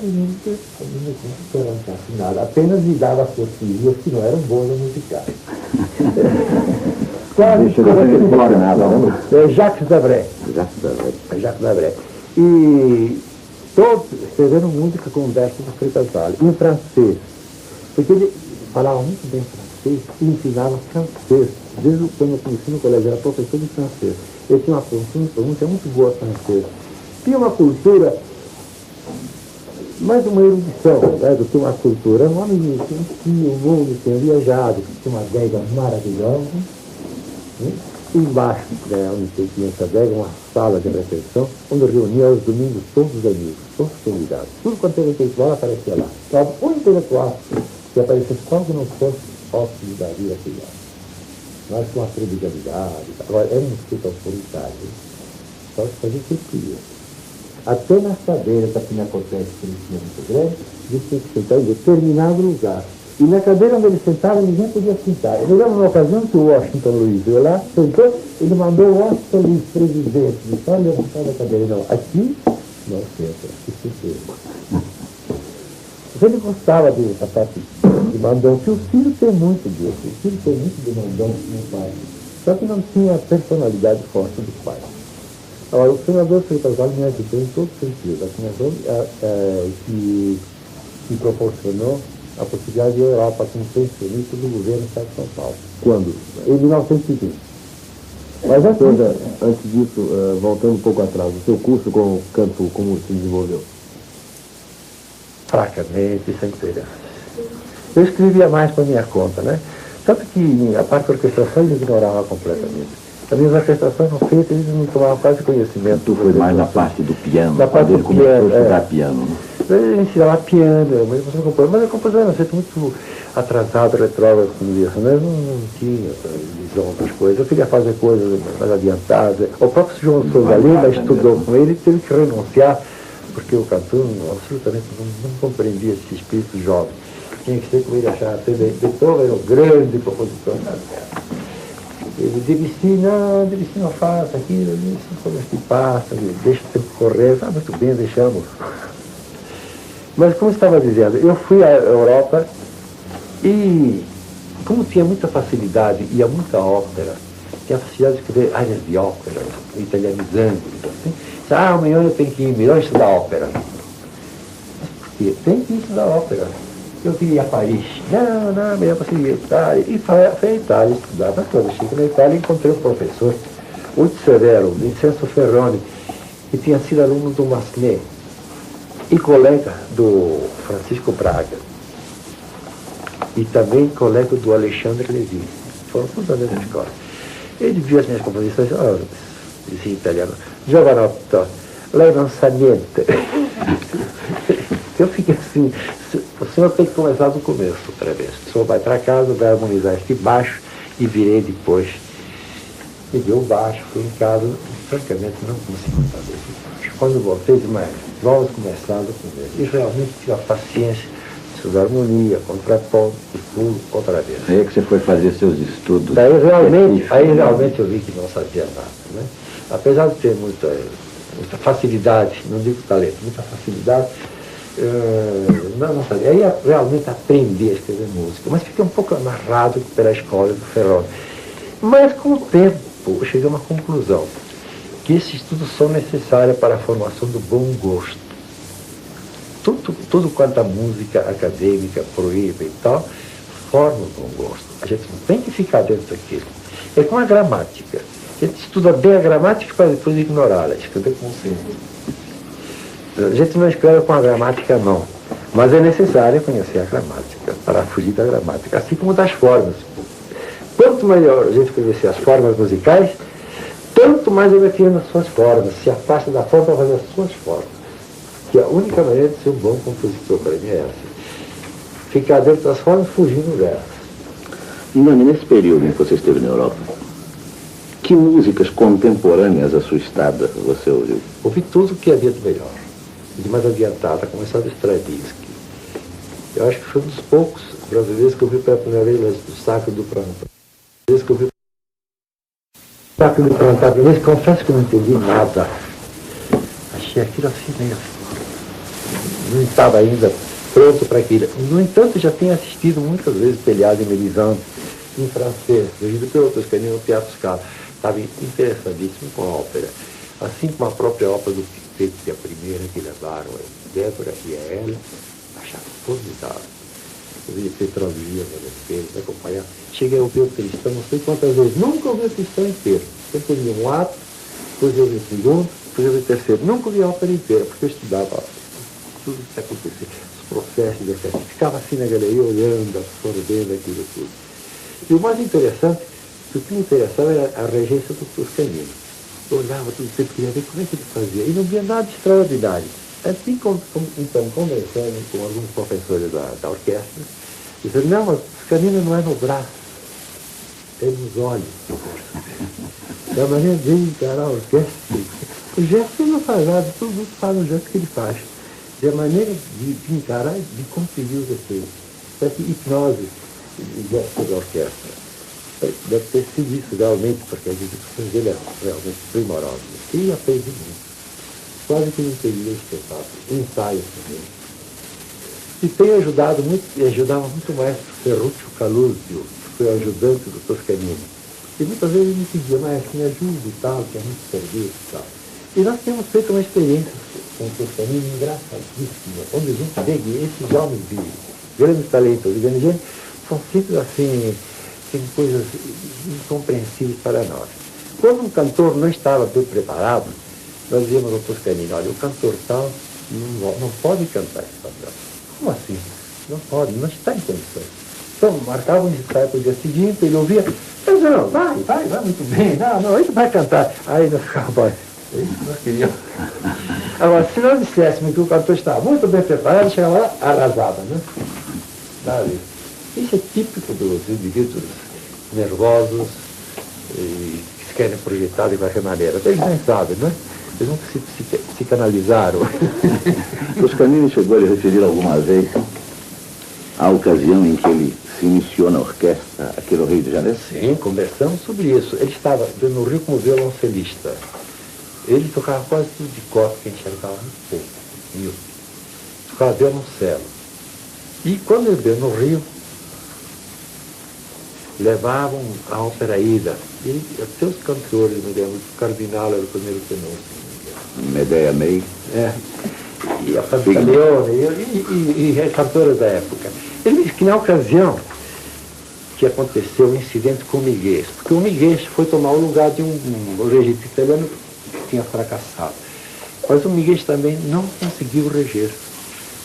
não arrancasse nada, apenas lhe dava poesias que não eram boas a musicar. Quase Jacques Davray. Jacques Davray. E todos escreveram música com versos do Freitas Vale, em francês. Porque ele falava muito bem francês e ensinava francês. Desde quando eu conheci no colégio, era professor de francês. Ele tinha uma pronúncia muito boa francês. Tinha uma cultura, mais uma erudição, né, do que uma cultura. Era um homem que tinha o mundo, tinha viajado, tinha uma adega maravilhosa. Embaixo, né, onde tinha essa adega, uma sala de refeição, onde reunia aos domingos todos os amigos, todos os convidados. Tudo quanto era intelectual aparecia lá. Então, o intelectual que aparecesse quase não fosse hóspede da vida criada. Nós com uma trivialidade, agora era um escrito autoritário, só se fazia o que queria. Até nas cadeiras da Pinacoteca, que ele tinha muito grande, ele tinha que sentar em determinado lugar. E na cadeira onde ele sentava, ninguém podia sentar. Eu lembro numa ocasião que o Washington Luiz veio lá, sentou, ele mandou o Washington Luiz, presidente, disse, olha, levantar da cadeira. Não, aqui não senta, aqui se senta. Ele gostava dessa parte de mandão, que o filho tem muito disso, o filho tem muito de mandão do meu pai. Só que não tinha a personalidade forte do pai. Agora, o senador Freitas Vale me ajudou em todo sentido. O senador que proporcionou a possibilidade de Europa como pensionista do governo do Estado de São Paulo. Quando? Em 1920. Mas antes disso, voltando um pouco atrás, o seu curso com o canto, como se desenvolveu? Fracamente, sem interesse. Eu escrevia mais para minha conta, né? Tanto que a parte da orquestração eles ignoravam completamente. As minhas orquestrações não feitas, eles não tomavam quase conhecimento. Tu foi mais na parte do piano, da parte do piano, a estudar piano, né? Eu ensinava piano, mas a composição era sempre muito atrasado, retrógrado, como disse, né? Não tinha essa visão das coisas. Eu queria fazer coisas mais adiantadas. O próprio João Souza Lima estudou com ele, teve que renunciar, porque o cantor absolutamente não compreendia esse espírito jovem. Tinha que ser como ele achava. Beethoven era um grande compositor. Ele Debussy não faça aquilo, isso como que passa, deixa o tempo correr. Muito bem, deixamos. Mas, como estava dizendo, eu fui à Europa e, como tinha muita facilidade, ia muita ópera, tinha facilidade de escrever áreas de ópera, italianizando, assim. Amanhã eu tenho que ir melhor estudar ópera. Mas por quê? Tem que estudar ópera. Eu queria ir a Paris. Não, amanhã você ia a Itália. E foi a Itália estudar. Mas quando eu cheguei na Itália, encontrei um professor, muito severo, Vincenzo Ferroni, que tinha sido aluno do Massenet e colega do Francisco Braga, e também colega do Alexandre Levi. Foram todos da mesma escola. Ele viu as minhas composições, dizia em italiano, Giovanotto, lei non sa niente. Eu fiquei assim, o senhor tem que começar do começo outra vez. O senhor vai para casa, vai harmonizar este baixo e virei depois. E deu o baixo, fui em casa, francamente não consegui fazer isso. Quando voltei de mais, vamos começar do começo. E realmente tive a paciência de estudar harmonia, contraponto e tudo outra vez. Aí é que você foi fazer seus estudos. Daí realmente eu vi que não sabia nada, né? Apesar de ter muita facilidade, não digo talento, muita facilidade, não sabia. Aí realmente aprendi a escrever música, mas fiquei um pouco amarrado pela escola do Ferroni. Mas com o tempo chegamos à conclusão que esses estudos são necessários para a formação do bom gosto. Tudo quanto a música acadêmica proíbe e tal, forma o bom gosto. A gente não tem que ficar dentro daquilo. É como a gramática. A gente estuda bem a gramática para depois ignorá-la, escrever com sempre. A gente não escreve com a gramática, não. Mas é necessário conhecer a gramática para fugir da gramática, assim como das formas. Quanto melhor a gente conhecer as formas musicais, tanto mais ele cria as suas formas, se afasta da forma para fazer as suas formas. Que a única maneira de ser um bom compositor para mim é essa. Ficar dentro das formas, fugindo delas. Nani, nesse período em que você esteve na Europa, que músicas contemporâneas à sua estada você ouviu? Ouvi tudo o que havia de melhor, de mais adiantado, a começar do Stravinsky. Eu acho que foi um dos poucos brasileiros que eu vi pela primeira vez o Sacro do Pranto. Sacro do Pranto, confesso que eu não entendi nada. Achei aquilo assim mesmo. Não estava ainda pronto para aquilo. No entanto, já tinha assistido muitas vezes Pelléas e Mélisande em francês, dirigido pelo Toscanini no Teatro Scala. Estava interessadíssimo com a ópera. Assim como a própria ópera do Piquet, que é a primeira que levaram, a Débora e a ela, achava formidável. Eu vi Petrologia, acompanhar. Cheguei a ouvir o Tristão, não sei quantas vezes. Nunca ouvi o Tristão inteiro. Sempre ouvi um ato, depois eu ouvi o segundo, depois eu ouvi o terceiro. Nunca ouvi a ópera inteira, porque eu estudava tudo que acontecia, os processos de orquestra. Ficava assim na galeria, olhando, absorvendo aquilo tudo. E o mais interessante, o que me interessava era a regência do Toscanini. Eu olhava tudo, sempre queria ver como é que ele fazia. E não via nada de extraordinário. Assim, então, conversando com alguns professores da orquestra, disseram, não, mas o Toscanini não é no braço, é nos olhos. É a maneira de encarar a orquestra. O gesto ele não faz nada, todo mundo faz o gesto que ele faz. É a maneira de encarar e de conseguir os efeitos. Essa hipnose da orquestra. Deve ter sido isso realmente, porque as execuções dele eram realmente primorosas. E aprendi muito. Quase que não teria espetáculo. Ensaios também. E tem ajudado muito, e ajudava muito mais o Ferruccio Caluzio, que foi o ajudante do Toscanini. E muitas vezes ele me pedia, maestro, me ajude e tal, que é muito serviço e tal. E nós temos feito uma experiência com o Toscanini engraçadíssima, onde a gente vê que esses homens de grandes talentos de grande gente são sempre assim, tem coisas incompreensíveis para nós. Quando um cantor não estava bem preparado, nós dizíamos ao Toscanini, olha, o cantor tal não pode cantar esse papel. Como assim? Não pode, não está em condições. Então, marcava um ensaio para o dia seguinte, ele ouvia, mas não, vai muito bem, não, ele vai cantar. Aí nós ficávamos, nós queríamos. Agora, se nós disséssemos que o cantor estava muito bem preparado, chegava lá, arrasava, né? Sabe? Isso é típico dos indivíduos nervosos e que se querem projetar de qualquer maneira. Eles nem sabem, né? Eles nunca se canalizaram. Toscanini chegou a lhe referir alguma vez a ocasião em que ele se iniciou na orquestra aqui no Rio de Janeiro? Sim, conversamos sobre isso. Ele estava no Rio como violoncelista. Ele tocava quase tudo de cor, que enxergava muito pouco. Milton. Tocava violoncelo. E quando ele veio no Rio, levavam a ópera Ida. E até os cantores, me lembro, o Cardinal era o primeiro tenor. Medea May. É. E a Fábrica Leone, e cantores da época. Ele disse que na ocasião que aconteceu um incidente com o Miguel, porque o Miguel foi tomar o lugar de um regente italiano que tinha fracassado. Mas o Miguel também não conseguiu reger.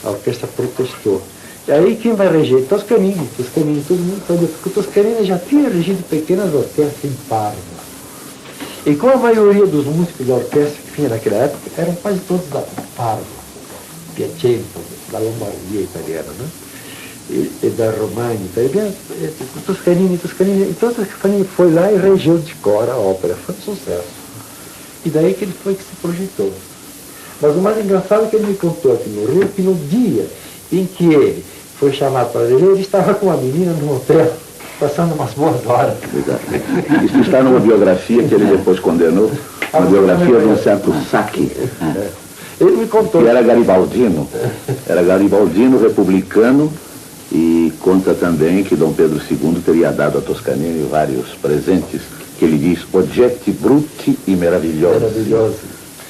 A orquestra protestou. E aí quem vai reger? Toscanini, todo mundo sabia, porque o Toscanini já tinha regido pequenas orquestras em Parma. E como a maioria dos músicos da orquestra que tinha naquela época eram quase todos da Parma, Piacenza, da Lombardia italiana, né? E da Romagna italiana, Toscanini. Então o Toscanini foi lá e regeu de cor a ópera, foi um sucesso. E daí que ele foi que se projetou. Mas o mais engraçado é que ele me contou aqui no Rio que no dia em que ele foi chamado para reger, ele estava com uma menina no hotel, passando umas boas horas. Exato. Isso está numa biografia que ele depois condenou, uma biografia de um certo Sacchi. Ele me contou. Que era garibaldino republicano, e conta também que Dom Pedro II teria dado a Toscanini vários presentes, que ele diz, oggetti brutti e meravigliosi. Maravilhoso.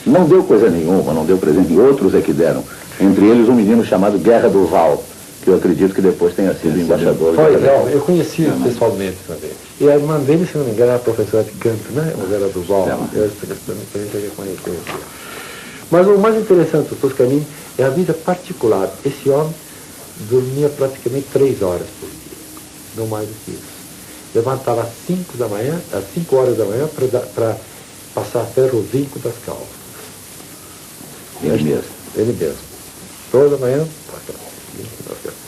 Não deu coisa nenhuma, não deu presente, outros é que deram. Entre eles um menino chamado Guerra Duval, que eu acredito que depois tenha sido embaixador. Foi, não, eu conheci pessoalmente também. E a irmã dele, se não me engano, era professora de canto, né? O Guerra Duval. Eu também conheci. Mas o mais interessante do Toscanini é a vida particular. Esse homem dormia praticamente 3 horas por dia, não mais do que isso. Levantava às 5 da manhã, às 5 horas da manhã, para passar ferro vinco das calças. Ele mesmo. Ele mesmo. Toda manhã,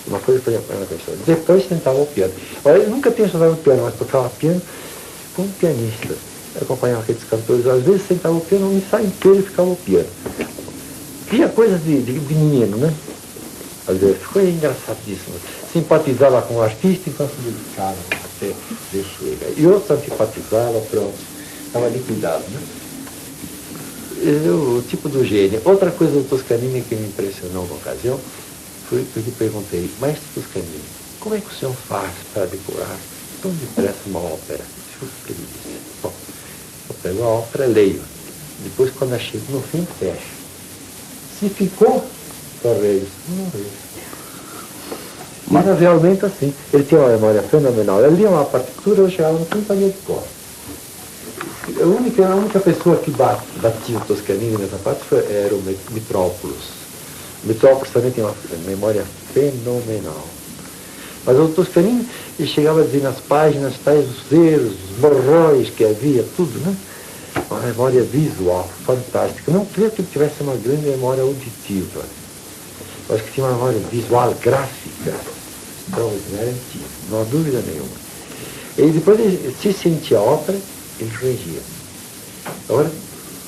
uma coisa que eu atenção. Depois sentava ao piano. Olha, ele nunca tinha sentado ao piano, mas tocava piano como pianista. Eu acompanhava aqueles cantores, às vezes sentava ao piano, um ensaio inteiro e ficava ao piano. Tinha coisas de menino, né? Às vezes, foi engraçadíssimo. Simpatizava com o artista, então se dedicava até chega. E outros antipatizava, pronto. Estava liquidado, né? O tipo do gênio. Outra coisa do Toscanini que me impressionou na ocasião foi que eu lhe perguntei, Maestro Toscanini, como é que o senhor faz para decorar tão depressa uma ópera? Ele disse, bom, eu pego a ópera, leio. Depois, quando eu chego no fim, fecho. Se ficou, talvez, não vejo. Mas realmente assim. Ele tinha uma memória fenomenal. Ele lia uma partitura, eu chegava no fim e fazia de cor. A única pessoa que batia o Toscanini nessa parte era o Mitrópolis. O Mitrópolis também tinha uma memória fenomenal. Mas o Toscanini, ele chegava a dizer nas páginas, tais os erros, os morróis que havia, tudo, né? Uma memória visual fantástica. Não creio que ele tivesse uma grande memória auditiva. Eu acho que tinha uma memória visual, gráfica, extraordinária, não há dúvida nenhuma. E depois, se sentia a ópera, ele regia. Agora,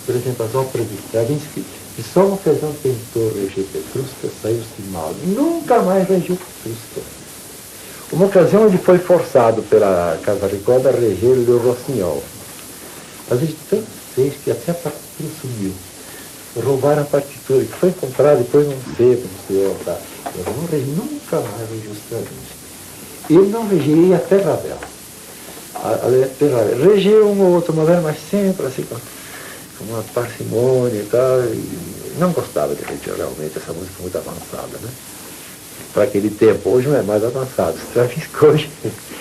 por exemplo, as óperas de Stravinsky, que só uma ocasião tentou reger Petrushka, saiu-se mal. Nunca mais regiu Petrushka. Uma ocasião ele foi forçado pela Casa Ricorda a reger Le Rossignol. Mas ele tanto fez que até a partitura sumiu. Roubaram a partitura, que foi encontrada depois num cepo, não sei onde. Ele nunca mais regiu Stravinsky. Ele não regia até Ravel. Regeu um ou outro moderno, mas sempre assim, com uma parcimônia e tal, e não gostava de reger realmente essa música muito avançada, né? Para aquele tempo, hoje não é mais avançado, Stravinsky hoje.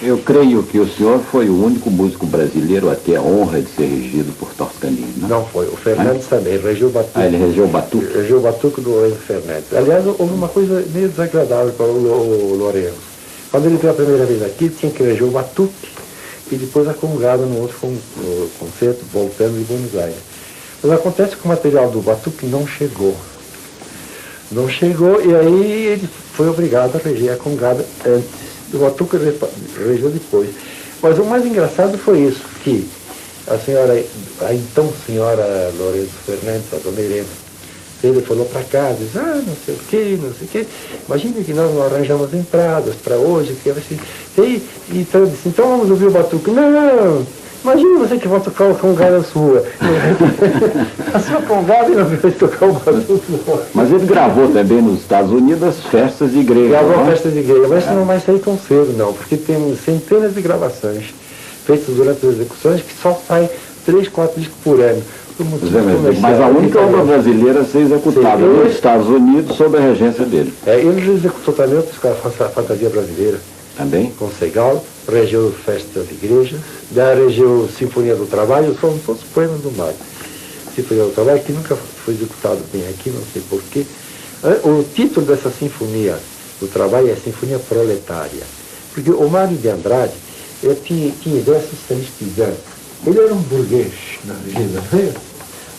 Eu creio que o senhor foi o único músico brasileiro a ter a honra de ser regido por Toscanini, não? Não foi, o Fernandes também, regeu o Batuque. Ele regeu o Batuque? Regeu o Batuque do Lourenço Fernandes. Aliás, houve uma coisa meio desagradável para o Lourenço. Quando ele veio a primeira vez aqui, ele tinha que reger o Batuque e depois acomodado no outro concerto, voltando de Buenos Aires. Mas acontece que o material do Batuque não chegou. Não chegou, e aí ele foi obrigado a reger a Congada antes. O Batuque regeu depois. Mas o mais engraçado foi isso, que a então senhora Lourenço Fernandes, a dona Helena, ele falou para casa, disse, não sei o quê. Imagina que nós não arranjamos entradas para hoje, que vai ser... Então disse, então vamos ouvir o Batuque. Não, imagina você que vai tocar o Congada sua. A sua Congada e não vai tocar o Batuque. Mas ele gravou também nos Estados Unidos as festas de igreja. Gravou festas de igreja, mas isso não vai sair tão cedo, não, porque tem centenas de gravações feitas durante as execuções que só saem 3, 4 discos por ano. Mas a única obra brasileira a ser executada nos Estados Unidos sob a regência dele. Ele executou também a fantasia brasileira. Também? Com Segal, regeu festas de igrejas, regeu Sinfonia do Trabalho, são todos poemas do mar. Sinfonia do Trabalho, que nunca foi executado bem aqui, não sei porquê. O título dessa Sinfonia do Trabalho é Sinfonia Proletária. Porque o Mário de Andrade, ele tinha ideias socialistizantes. Ele era um burguês na vida, né?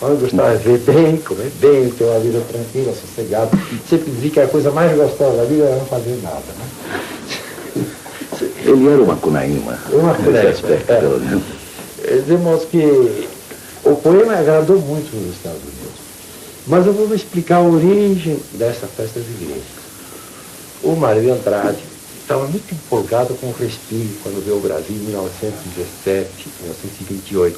Ele gostava de ver bem, comer bem, ter uma vida tranquila, sossegada. Sempre dizia que a coisa mais gostosa da vida era não fazer nada, né? Ele era uma cunaíma. Nesse aspecto. De modo que o poema agradou muito nos Estados Unidos. Mas eu vou explicar a origem dessa festa de igreja. O Mário de Andrade estava muito empolgado com o Respiro quando veio ao Brasil em 1917, 1928.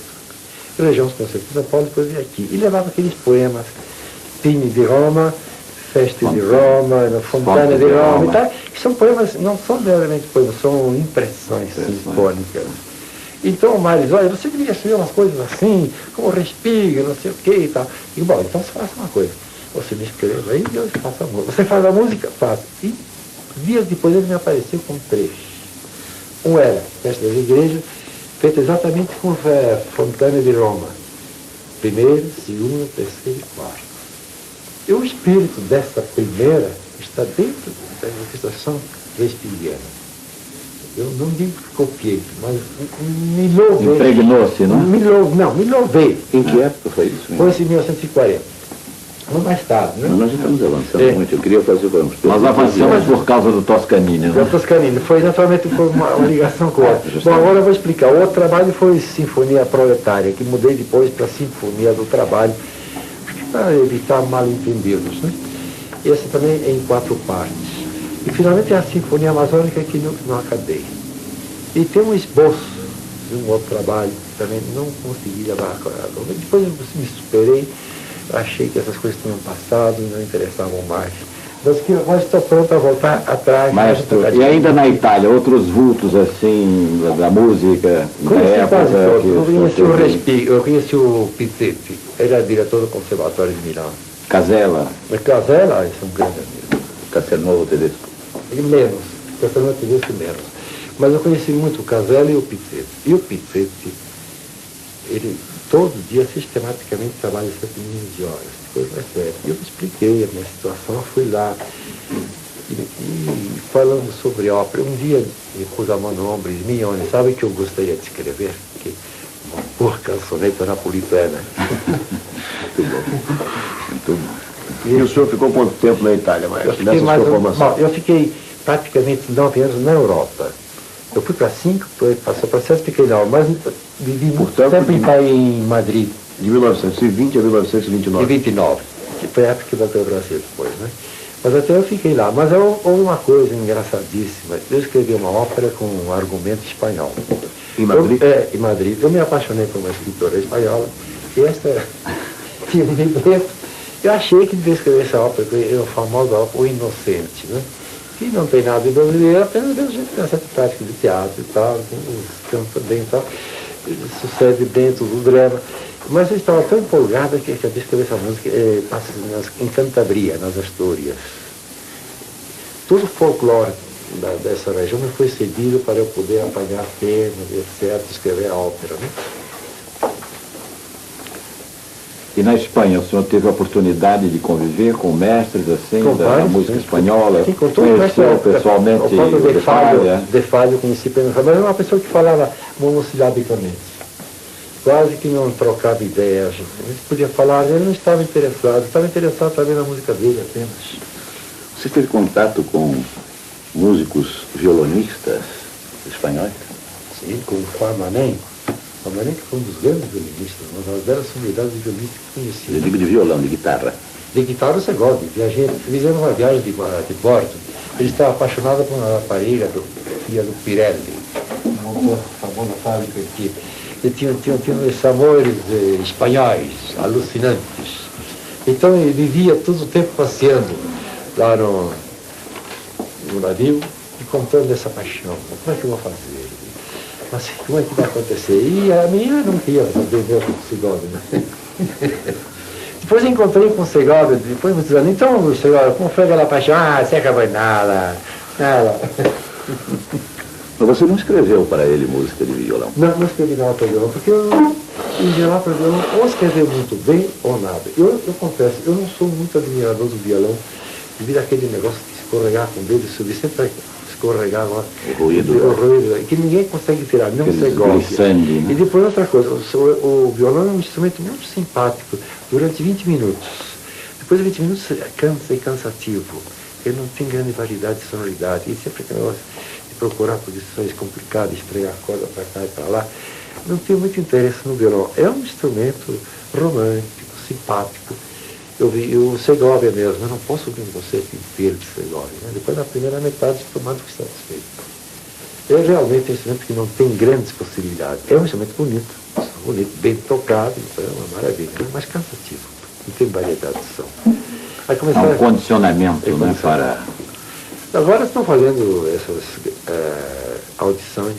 Elegeu os concertos de São Paulo e depois veio aqui. E levava aqueles poemas, Pini de Roma, Festa de Roma, Fontana de Roma e tal, que são poemas, não são realmente poemas, são impressões sinfônicas. Então o Mário diz, olha, você devia escrever umas coisas assim, como Respira, não sei o que e tal. E bom, então você faça uma coisa, você me escreva aí e eu faço a música. Você faz a música? Faço. E dias depois ele me apareceu com 3. Um era Festa das Igrejas, feito exatamente como Fontana de Roma. Primeiro, segundo, terceiro e quarto. E o espírito dessa primeira está dentro da manifestação respiriana. Eu não digo que copiei, mas me louvei. Impregnou-se, não? Me louvei. Em que época foi isso? Foi isso em 1940. Não mais tarde, né? Nós estamos avançando muito. Eu queria fazer uma... Nós avançamos por causa do Toscanini, né? Do Toscanini. Foi naturalmente uma ligação com outra. Bom, agora eu vou explicar. O outro trabalho foi Sinfonia Proletária, que mudei depois para Sinfonia do Trabalho, para evitar mal-entendidos, né? Esse também é em 4 partes. E finalmente é a Sinfonia Amazônica que não acabei. E tem um esboço de um outro trabalho que também não consegui levar a cabo. Depois eu me superei, achei que essas coisas tinham passado e não interessavam mais. Mas que agora estou pronto a voltar atrás. Maestro, e ainda na Itália, outros vultos assim, da música, da época... Eu conheci o Pizzetti, ele era diretor do Conservatório de Milão. Casella. Casella, esse é um grande amigo. Castelnuovo Tedesco. Menos, Castelnuovo Tedesco menos. Mas eu conheci muito o Casella e o Pizzetti. E o Pizzetti, ele todo dia sistematicamente trabalha 7 horas, coisa mais séria. E eu expliquei a minha situação, eu fui lá e falando sobre ópera. Um dia me pus a mão no ombro e disse, Mignone, sabe o que eu gostaria de escrever? Que uma boa cançoneta napolitana. Muito bom. Muito bom. E o senhor ficou quanto tempo na Itália, maestro, nessa sua formação? Eu fiquei praticamente 9 anos na Europa. Eu fui para 5, passei para 7, fiquei lá, mas vivi muito tempo em Madrid. De 1920 a 1929. De 29, que foi a época que voltei ao Brasil depois, né? Mas até eu fiquei lá. Mas houve uma coisa engraçadíssima. Eu escrevi uma ópera com um argumento espanhol. Em Madrid? Em Madrid. Eu me apaixonei por uma escritora espanhola, e essa tinha um livreto. Eu achei que devia escrever essa ópera, a famosa ópera O Inocente, né? Que não tem nada de brasileiro, apenas a gente tem essa prática de teatro e tal, canta bem e tal, sucede dentro do drama. Mas eu estava tão empolgada que acabei de escrever essa música em Cantabria, nas Astúrias. Todo o folclore dessa região me foi cedido para eu poder apagar temas, etc., escrever a ópera, né? E na Espanha, o senhor teve a oportunidade de conviver com mestres assim, da música espanhola? Sim, com todo conheceu pessoalmente o De Fallo, eu conheci pelo mas era uma pessoa que falava monossilabicamente. Quase que não trocava ideias. Ele podia falar, ele não estava interessado também na música dele apenas. Você teve contato com músicos violonistas espanhóis? Sim, com o Juan Manem. O Manem que foi um dos grandes violinistas, uma das belas sonoridades de violista que conheci. Eu digo de violão, de guitarra. De guitarra você gosta, fizemos uma viagem de bordo. Ele estava apaixonado por uma rapariga filha do Pirelli, uma famosa fábrica aqui. Ele tinha esses amores espanhóis, alucinantes. Então ele vivia todo o tempo passeando lá no navio e contando essa paixão. Como é que eu vou fazer? Mas como é que vai acontecer? E a menina não queria saber ver com o Segovia, né? Depois eu encontrei com o Segovia, depois me dizendo, então, Segovia, como foi aquela paixão? Ah, você acabou em nada. Mas você não escreveu para ele música de violão? Não escrevi nada para violão, porque eu, em geral, para violão, ou escrever muito bem ou nada. Eu confesso, eu não sou muito admirador do violão, devido àquele negócio de escorregar com o dedo e subir, sempre escorregar lá. O ruído, que ninguém consegue tirar, não se gosta. Né? E depois outra coisa, o violão é um instrumento muito simpático, durante 20 minutos. Depois de 20 minutos cansa e cansativo. Ele não tem grande variedade de sonoridade. E sempre aquele negócio de procurar posições complicadas, estrear a corda para cá e para lá. Não tenho muito interesse no violão. É um instrumento romântico, simpático. Eu vi o Segovia mesmo, eu não posso ouvir um concerto inteiro de Segovia, né? Depois da primeira metade estou mais do que satisfeito. É realmente um instrumento que não tem grandes possibilidades. É um instrumento bonito, bem tocado, então é uma maravilha, mas cansativo, não tem variedade de som. Aí Há começaram um condicionamento, né, para... Agora estão fazendo essas audições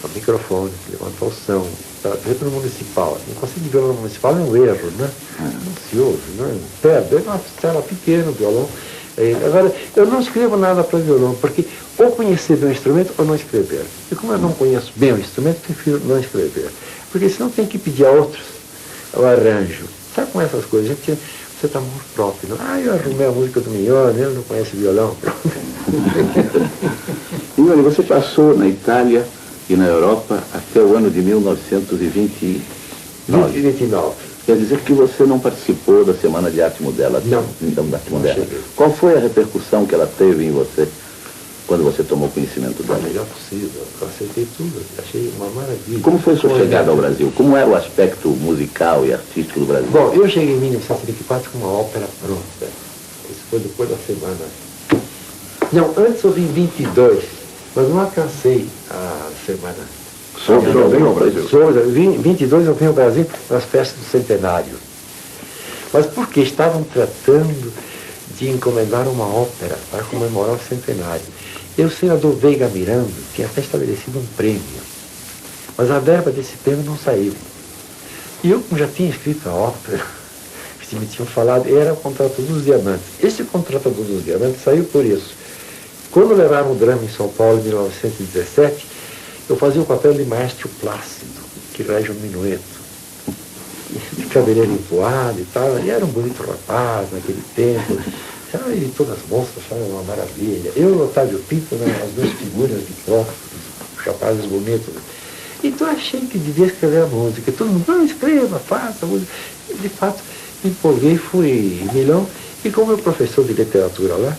para microfone, levantar o som, tá? Por exemplo, no municipal. Não consigo violão no municipal, é um erro, né? Não se ouve, né? Perde, é uma tela pequena, o violão. Agora, eu não escrevo nada para violão, porque ou conhecer bem o instrumento ou não escrever. E como eu não conheço bem o instrumento, prefiro não escrever. Porque senão tem que pedir a outros o arranjo. Sabe como essas coisas? A gente, você está muito próprio. Não? Ah, eu arrumei a música do Mignone, ele não conhece violão. Mignone, você passou na Itália e na Europa até o ano de 1929. 29. Quer dizer que você não participou da Semana de Arte Moderna? Não. Da Arte Moderna. Qual foi a repercussão que ela teve em você quando você tomou conhecimento O dela? melhor possível. Eu aceitei tudo. Achei uma maravilha. Como foi a sua chegada ao Brasil? Como era o aspecto musical e artístico do Brasil? Bom, eu cheguei em 1924 com uma ópera pronta. Isso foi depois da semana. Não, antes eu vim em 22, mas não alcancei a semana. Soube bem ao Brasil. Em 22 eu vim ao Brasil nas festas do centenário. Mas porque estavam tratando de encomendar uma ópera para comemorar o centenário. E o senador Veiga Miranda tinha até estabelecido um prêmio. Mas a verba desse prêmio não saiu. E eu, como já tinha escrito a ópera, que me tinham falado, era o Contratador dos Diamantes. Esse Contratador dos Diamantes saiu por isso. Quando levaram o drama em São Paulo em 1917, eu fazia o papel de maestro Plácido, que rege um minueto, de cabeleiro empoado e tal, e era um bonito rapaz naquele tempo, e todas as moças achavam uma maravilha. Eu e o Otávio Pinto, né, as duas figuras de próximos, rapazes bonitos. Então achei que devia escrever a música, todo mundo, não, escreva, faça a música. E, de fato, me empolguei, fui em Milão, e como meu professor de literatura lá,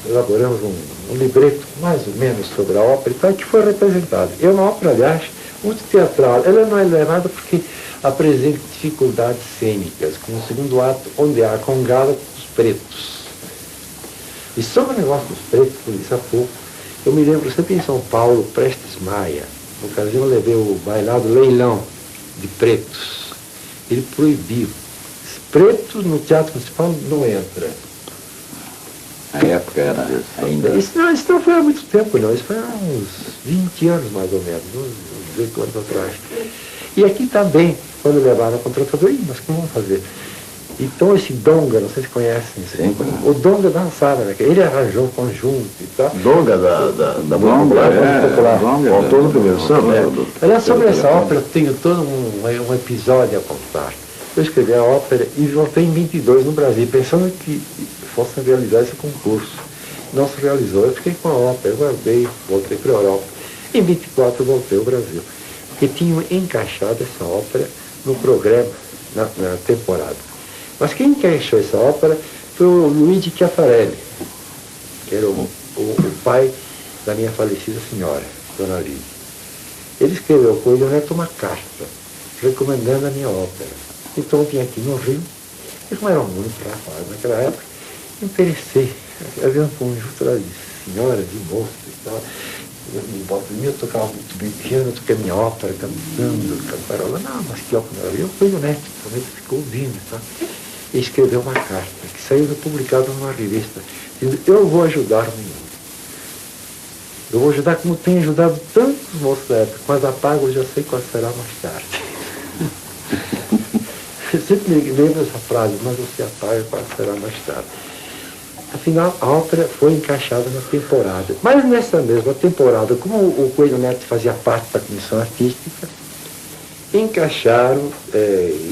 elaboramos um libreto mais ou menos sobre a ópera e tal, que foi representado. É uma ópera, aliás, muito teatral. Ela não é levada porque apresenta dificuldades cênicas, como o segundo ato, onde há a congada com os pretos. E sobre o negócio dos pretos, por isso há pouco, eu me lembro sempre em São Paulo, Prestes Maia, na ocasião eu levei o bailado Leilão de Pretos. Ele proibiu. Pretos no Teatro Municipal não entra. A época era ainda... Isso não foi há muito tempo, não. Isso foi há uns 20 anos, mais ou menos, uns 18 anos atrás. E aqui também, quando levaram a contratador, mas como vamos fazer? Então esse Donga, não sei se conhecem, Sim, o Donga dançava, né? Ele arranjou o conjunto e tal. Donga da música popular, o autor do primeiro samba. Aliás, sobre essa ópera eu tenho todo um episódio a contar. Eu escrevi a ópera e voltei em 22 no Brasil, pensando que fosse realizar esse concurso. Não se realizou. Eu fiquei com a ópera, guardei, voltei para a Europa. Em 24 eu voltei ao Brasil. Porque tinham encaixado essa ópera no programa, na temporada. Mas quem encaixou essa ópera foi o Luigi Chiafarelli, que era o pai da minha falecida senhora, Dona Lídia. Ele escreveu com ele Neto uma carta, recomendando a minha ópera. Então eu vim aqui no Rio, e como era muito rapaz naquela época, me interessei. Havia um conjunto lá de senhoras, de moças e tal. Eu tocava muito bem piano, eu toquei a minha ópera, cantando, cantarolando. Não, mas que ópera. Eu fui o Neto, também ficou ouvindo e tal. E escreveu uma carta, que saiu publicada numa revista, dizendo, eu vou ajudar o menino. Eu vou ajudar como tem ajudado tantos moços da época, mas a paga eu já sei qual será mais tarde. Eu sempre me lembro dessa frase, mas você apaga qual será mais tarde. Afinal, a ópera foi encaixada na temporada. Mas nessa mesma temporada, como o Coelho Neto fazia parte da comissão artística, encaixaram,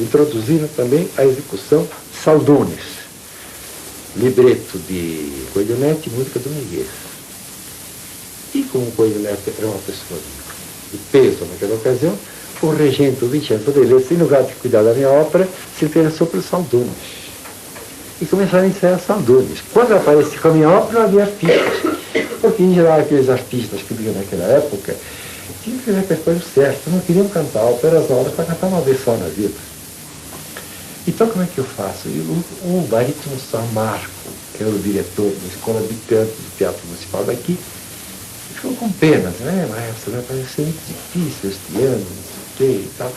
introduziram também a execução Saldunes, libreto de Coelho Neto e música do Miguel. E como o Coelho Neto era uma pessoa de peso naquela ocasião, o regente, o Vincenzo de Leite, em lugar de cuidar da minha ópera, se interessou pelos Saldunes. E começaram a ensaiar Saldunes. Quando eu apareci com a minha ópera, havia artistas. Porque, em geral, aqueles artistas que vinham naquela época tinham que fazer a coisa certa. Não queriam cantar óperas novas para cantar uma vez só na vida. Então, como é que eu faço? O barítono São Marco, que era o diretor da Escola de Canto do Teatro Municipal daqui, ficou com pena, né? Maestro, vai parecer muito difícil este ano, não sei o quê e tal.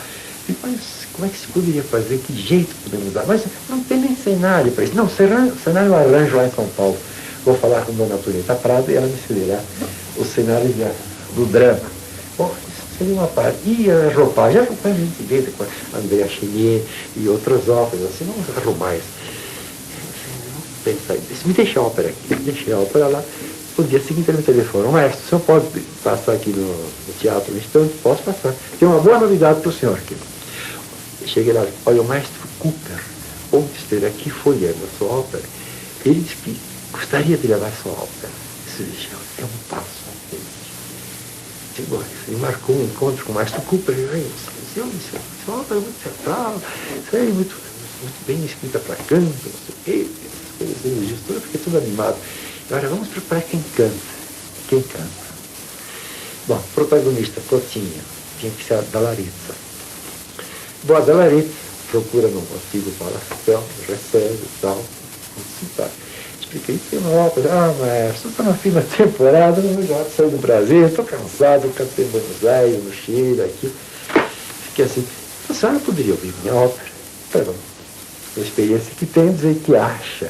Mas como é que se poderia fazer? Que jeito podemos dar? Mas não tem nem cenário para isso. Não, cenário eu arranjo lá em São Paulo. Vou falar com a dona Antonieta Prado e ela me cederá o cenário do drama. Bom, isso seria uma parte. E a roupagem a gente vê com a Andrea Chenier e outras óperas, assim, vamos arrumar isso. Me deixa a ópera aqui, deixei a ópera lá. No dia seguinte ele me telefonou: maestro, o senhor pode passar aqui no teatro? Então, posso passar. Tem uma boa novidade para o senhor aqui. Cheguei lá, olha, o maestro Cooper, onde estiver aqui folheando a sua ópera, ele disse que gostaria de levar a sua ópera. Isso é um passo à frente. Ele marcou um encontro com o maestro Cooper. Ele disse: sua ópera é muito central, isso aí, muito bem escrita para canto, não sei o quê. Eu fiquei tudo animado. Agora vamos preparar quem canta. Quem canta? Bom, protagonista, Cotinha, tinha que ser a Dalaritza. Bom, a Dalaritza procura no antigo Palácio, recebe e tal. Expliquei que tem uma ópera. Maestro, estou na fim da temporada, eu já saí do Brasil, estou cansado, cantei em Buenos Aires, no Chile, aqui. Fiquei assim: a senhora poderia ouvir minha ópera? Perdão, a experiência que tem, dizer que acha.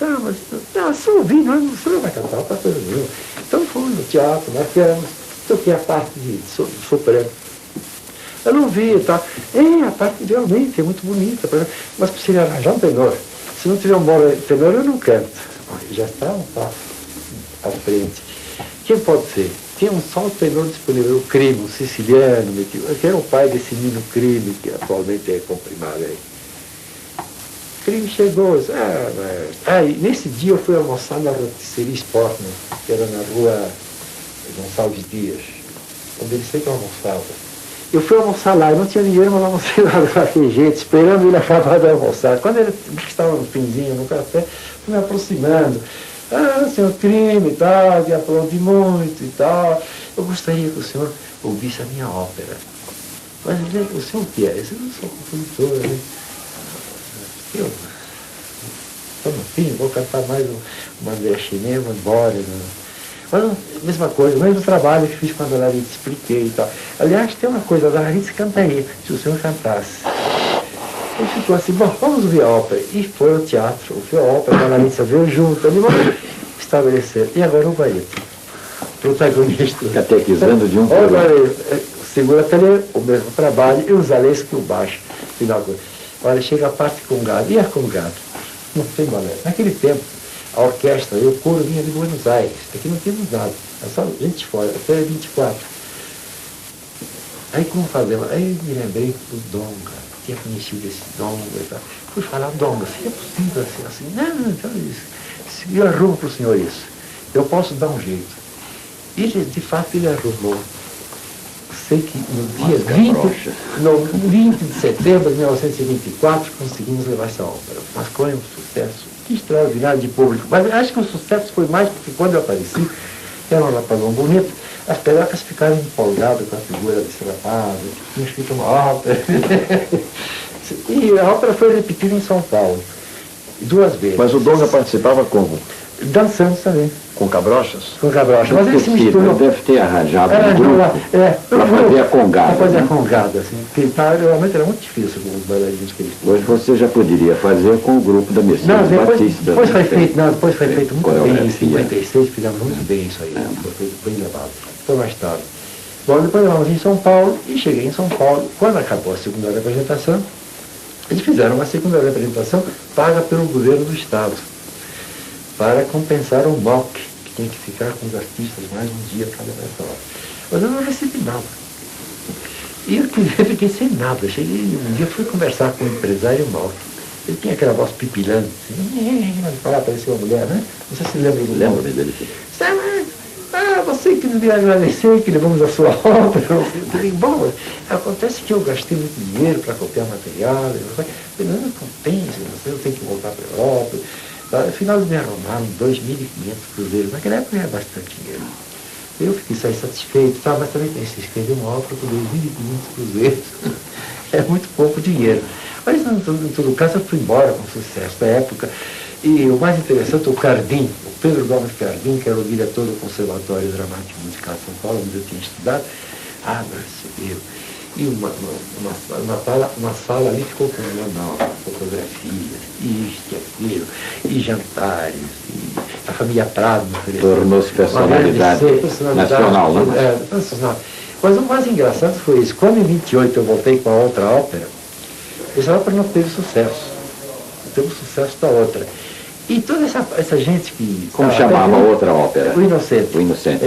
Mas não, se ouvir, você não vai cantar para coisa nenhuma. Então fomos no teatro, marcamos, toquei a parte de soprano. Eu não vi, tá? A parte realmente é muito bonita, mas precisa arranjar um tenor. Se não tiver um bom tenor, eu não canto. Já está um passo à frente. Quem pode ser? Tem um só tenor disponível, o Crime, um siciliano, que era o pai desse menino Crime, que atualmente é comprimado aí. Crime chegou, nesse dia eu fui almoçar na Rotisserie Sportman, que era na rua Gonçalves Dias, onde ele sempre almoçava. Eu fui almoçar lá, eu não tinha dinheiro, mas almocei lá daquele jeito, esperando ele acabar de almoçar. Quando ele estava no finzinho, no café, fui me aproximando. Senhor Crime e tal, que aplaude muito e tal. Eu gostaria que o senhor ouvisse a minha ópera. Mas o senhor o que é? Eu não sou compositor, né? Eu estou no fim, vou cantar mais uma Andrea Chenier, vou embora. Mas mesma coisa, o mesmo trabalho que fiz com a Dalaritza, expliquei e tal. Aliás, tem uma coisa, a Dalaritza cantaria, se o senhor cantasse. Ele ficou assim: bom, vamos ouvir a ópera. E foi ao teatro, ouviu a ópera, a Dalaritza veio junto, ali vamos estabelecer. E agora o Bareto, protagonista. Catequizando de um para o outro. Segura até o mesmo trabalho, e o Zaleski o baixo. Final coisa. Olha, chega a parte com gado. E a com gado? Não tem balé. Naquele tempo, a orquestra e o coro vinha de Buenos Aires. Aqui não tínhamos nada. É só gente fora, até 24. Aí como fazemos? Aí me lembrei do Donga. Tinha conhecido esse Donga e tal. Fui falar: Donga, se é possível assim? Não, então isso. Eu arrumo para o senhor isso. Eu posso dar um jeito. E de fato ele arrumou. Sei que no dia 20 de setembro de 1924 conseguimos levar essa ópera. Mas foi um sucesso extraordinário de público. Mas acho que o sucesso foi mais porque quando eu apareci, era um rapazão bonito, as pedocas ficaram empolgadas com a figura desse rapaz, que tinha escrito uma ópera. E a ópera foi repetida em São Paulo, 2 vezes. Mas o Donga participava como? Dançando também. Com cabrochas? Com cabrochas. Mas ele se misturou. Deve ter arranjado um grupo para fazer a congada. Para fazer a congada, assim. Porque realmente era muito difícil com os bailarinos que eles tinham. Hoje você já poderia fazer com o grupo da Mercedes Batista. Depois foi feito muito bem. Em 56 fizemos muito bem isso aí. Foi feito bem levado. Foi mais tarde. Bom, depois levamos em São Paulo e cheguei em São Paulo. Quando acabou a segunda representação, eles fizeram uma segunda representação paga pelo governo do Estado, para compensar o MOC, que tinha que ficar com os artistas mais um dia cada essa hora. Mas eu não recebi nada. E eu fiquei sem nada. Cheguei um dia, fui conversar com o empresário MOC. Ele tinha aquela voz pipilante, assim, falar, parecia uma mulher, né? Não sei se lembra do Lembro dele. Você que devia agradecer que levamos a sua ópera. Eu falei: bom, acontece que eu gastei muito dinheiro para copiar material. Não compensa, eu tenho que voltar para a Europa. Afinal, eles me arrumaram 2.500 cruzeiros. Naquela época era bastante dinheiro. Eu fiquei satisfeito, tá? Mas também pensei: escrever uma ópera por 2.500 cruzeiros. É muito pouco dinheiro. Mas, em todo caso, eu fui embora com sucesso da época. E o mais interessante, o Cardim, o Pedro Gomes Cardim, que era o diretor do Conservatório Dramático Musical de São Paulo, onde eu tinha estudado, me recebeu. E uma sala ali ficou com fotografias, e isto e aquilo, e jantares, e a família Prado me ofereceu. Tornou-se personalidade nacional, não é? Nacional. Mas o mais engraçado foi isso. Quando em 28 eu voltei com a outra ópera, essa ópera não teve sucesso. Não teve o sucesso da outra. E toda essa gente que... Como chamava a outra ópera? O Inocente. O Inocente.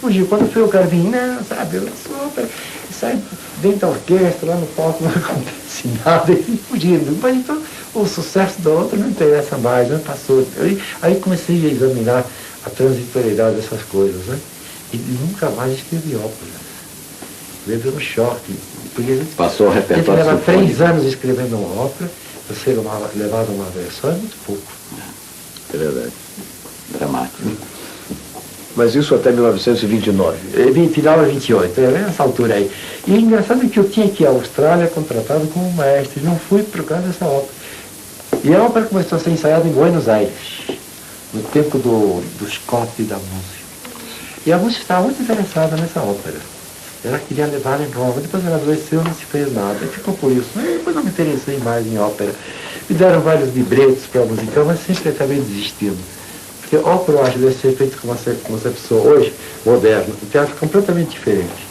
Fugiu. Quando foi o cara vir, não, sabe, eu sou ópera. E sai dentro da orquestra, lá no palco, não acontece nada. E fugindo. Mas então o sucesso da outra não interessa mais, né? Passou. Aí comecei a examinar a transitoriedade dessas coisas, né? E nunca mais escrevi ópera. Levei um choque. Porque passou o repertório. Leva 3 anos escrevendo uma ópera. Você levar uma versão é muito pouco. É verdade. Dramático. Mas isso até 1929. 29 a 28, nessa altura aí. E é engraçado que eu tinha que ir à Austrália contratado como maestro. E não fui por causa dessa ópera. E a ópera começou a ser ensaiada em Buenos Aires, no tempo do Scott e da música. E a música estava muito interessada nessa ópera. Ela queria levar em Roma, depois ela adoeceu, não se fez nada, e ficou por isso. Mas depois não me interessei mais em ópera. Me deram vários libretos para musical, mas sempre acabei desistindo. Porque ópera, eu acho, deve ser feito com uma pessoa hoje, moderno, um teatro completamente diferente.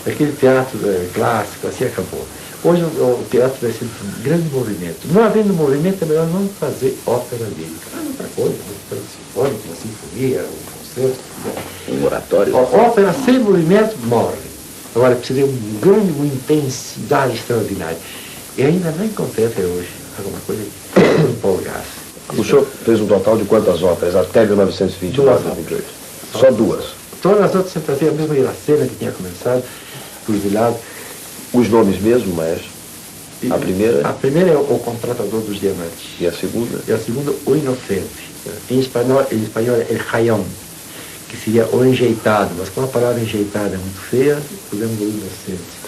Aquele teatro clássico, assim acabou. Hoje o teatro deve ser um grande movimento. Não havendo movimento, é melhor não fazer ópera lírica. Outra coisa, ópera sinfônica, uma sinfonia, um concerto. Um oratório. A ópera sem movimento morre. Agora, precisa de uma intensidade extraordinária. E ainda não encontrei até hoje alguma coisa que empolgasse. O senhor fez um total de quantas óperas até 1929? 28. Só 2. Todas as outras sempre fazia a mesma Iracema que tinha começado, cruzilhado. Os nomes mesmo, maestro? A primeira? A primeira é o Contratador dos Diamantes. E a segunda? E a segunda, O Inocente. Em espanhol é El Jayón, que seria o enjeitado, mas como a palavra enjeitada é muito feia, pusemos o Inocente.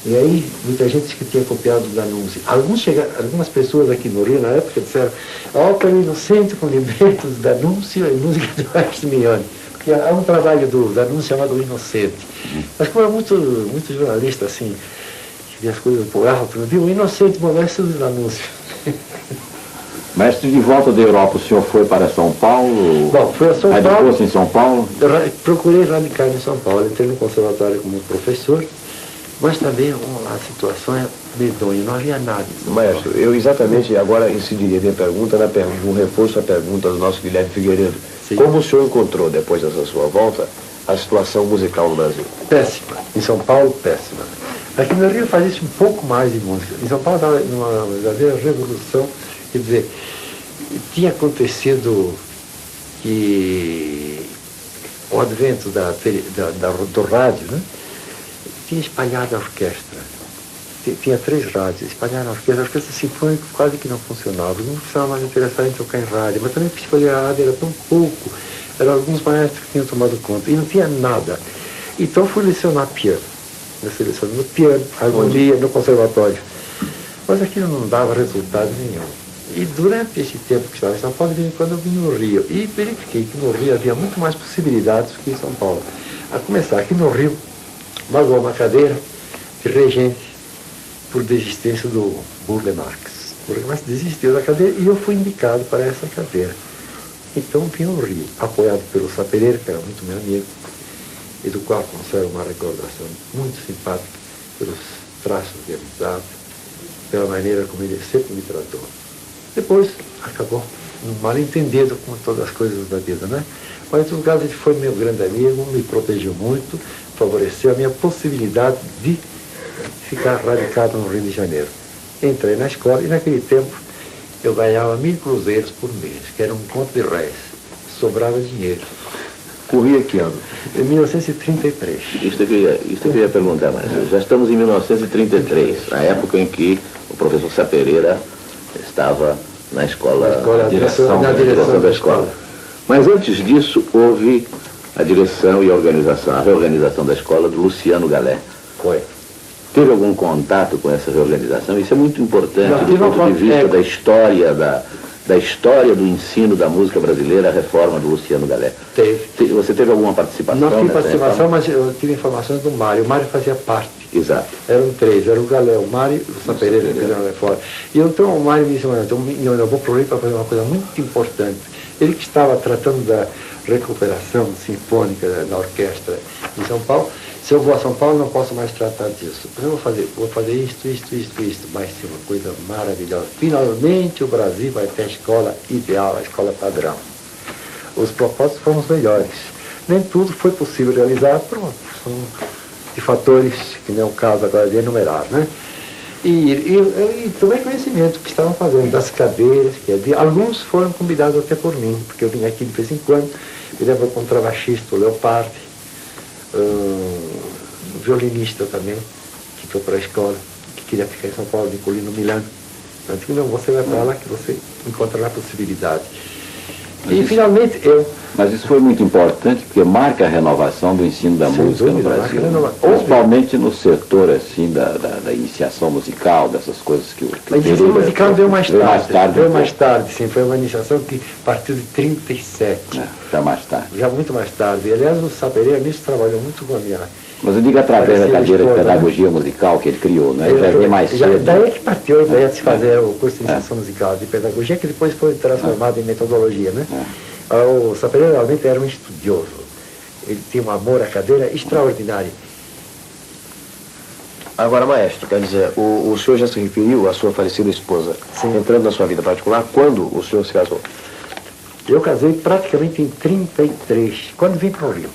E aí, muita gente disse que tinha copiado o D'Annunzio. Algumas pessoas aqui no Rio, na época, disseram a ópera Inocente com libretos do D'Annunzio e música do Maximione. Porque há um trabalho do D'Annunzio chamado O Inocente. Mas como é muito jornalista, assim, que vê as coisas por alto, não viu? O Inocente molesta os D'Annunzio. Mestre, de volta da Europa, o senhor foi para São Paulo? Bom, fui a São Paulo. Radicou-se em São Paulo? Procurei radicar em São Paulo. Entrei no conservatório como professor, mas também a situação é medonha, não havia nada. Maestro, eu exatamente agora incidiria minha pergunta um reforço à pergunta do nosso Guilherme Figueiredo. Sim. Como o senhor encontrou, depois dessa sua volta, a situação musical no Brasil? Péssima. Em São Paulo, péssima. Aqui no Rio fazia-se um pouco mais de música. Em São Paulo estava numa verdadeira revolução. Quer dizer, tinha acontecido que o advento do rádio, né, tinha espalhado a orquestra. Tinha 3 rádios, espalharam a orquestra sinfônica quase que não funcionava. Não precisava mais interessar em tocar em rádio, mas também para escolher a rádio era tão pouco. Eram alguns maestros que tinham tomado conta e não tinha nada. Então fui lecionar piano. Eu selecionei no piano, harmonia, no conservatório. Mas aquilo não dava resultado nenhum. E durante esse tempo que estava em São Paulo, de vez em quando eu vim no Rio. E verifiquei que no Rio havia muito mais possibilidades do que em São Paulo. A começar, aqui no Rio, pagou uma cadeira de regente por desistência do Burle Marx. O Burle Marx desistiu da cadeira e eu fui indicado para essa cadeira. Então vim ao Rio, apoiado pelo Sapereiro, que era muito meu amigo, e do qual conservo uma recordação muito simpática pelos traços de amizade, pela maneira como ele sempre me tratou. Depois acabou um mal-entendido com todas as coisas da vida, né? Mas, em todo caso, ele foi meu grande amigo, me protegeu muito, favoreceu a minha possibilidade de ficar radicado no Rio de Janeiro. Entrei na escola e, naquele tempo, eu ganhava 1.000 cruzeiros por mês, que era um conto de réis. Sobrava dinheiro. Corria que ano? Em 1933. Isso que eu ia perguntar, mas já estamos em 1933, a época em que o professor Sapereira estava na escola, na direção da escola. Mas antes disso, houve a direção e a reorganização da escola do Luciano Galé. Foi. Teve algum contato com essa reorganização? Isso é muito importante do ponto de vista da história da história do ensino da música brasileira, a reforma do Luciano Galé. Teve. Você teve alguma participação? Não tive nessa participação, reforma? mas eu tive informações do Mário. O Mário fazia parte. Exato. Eram três, era o Galé, o Mário e o Sapereira que fizeram a reforma. E então o Mário me disse, então eu vou para o Rio para fazer uma coisa muito importante. Ele que estava tratando da recuperação sinfônica na orquestra em São Paulo, se eu vou a São Paulo não posso mais tratar disso. Mas eu vou fazer isto, vai ser uma coisa maravilhosa. Finalmente o Brasil vai ter a escola ideal, a escola padrão. Os propósitos foram os melhores. Nem tudo foi possível realizar por de fatores, que não é o caso agora de enumerar, né? E tomei conhecimento do que estavam fazendo, das cadeiras, alguns foram convidados até por mim, porque eu vim aqui de vez em quando, me lembro o contrabaixista, o Leopardi, o violinista também, que foi para a escola, que queria ficar em São Paulo, Nicolino Milano. Eu disse, não, você vai para lá que você encontrará a possibilidade. E finalmente eu... Mas isso foi muito importante porque marca a renovação do ensino da música no Brasil. Principalmente no setor assim, da iniciação musical, dessas coisas que o... A iniciação musical veio mais tarde. Veio mais tarde, sim. Foi uma iniciação que partiu de 37. Já mais tarde. Já muito mais tarde. E, aliás, o Sapereira nisso trabalhou muito com a minha... Mas eu digo através da cadeira de pedagogia musical que ele criou, né? Ele já veio mais cedo. Daí que partiu a ideia de se fazer o curso de iniciação musical de pedagogia, que depois foi transformado em metodologia, né? O Sapereira realmente era um estudioso. Ele tinha um amor à cadeira extraordinário. Agora, maestro, quer dizer, o senhor já se referiu à sua falecida esposa, entrando na sua vida particular, quando o senhor se casou? Eu casei praticamente em 33, quando vim para o Rio.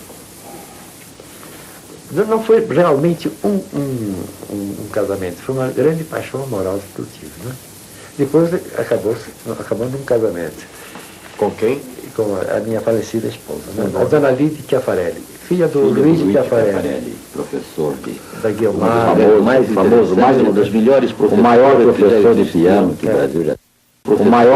Não foi realmente um casamento, foi uma grande paixão amorosa que eu tive, né? Depois acabou num casamento. Com quem? Com a minha falecida esposa, né? A dona Lídia Chiafarelli, filha do Luiz Chiafarelli, professor da Guiomar, mais famoso, mais uma das melhores professores, o maior professor de piano que o Brasil já... O maior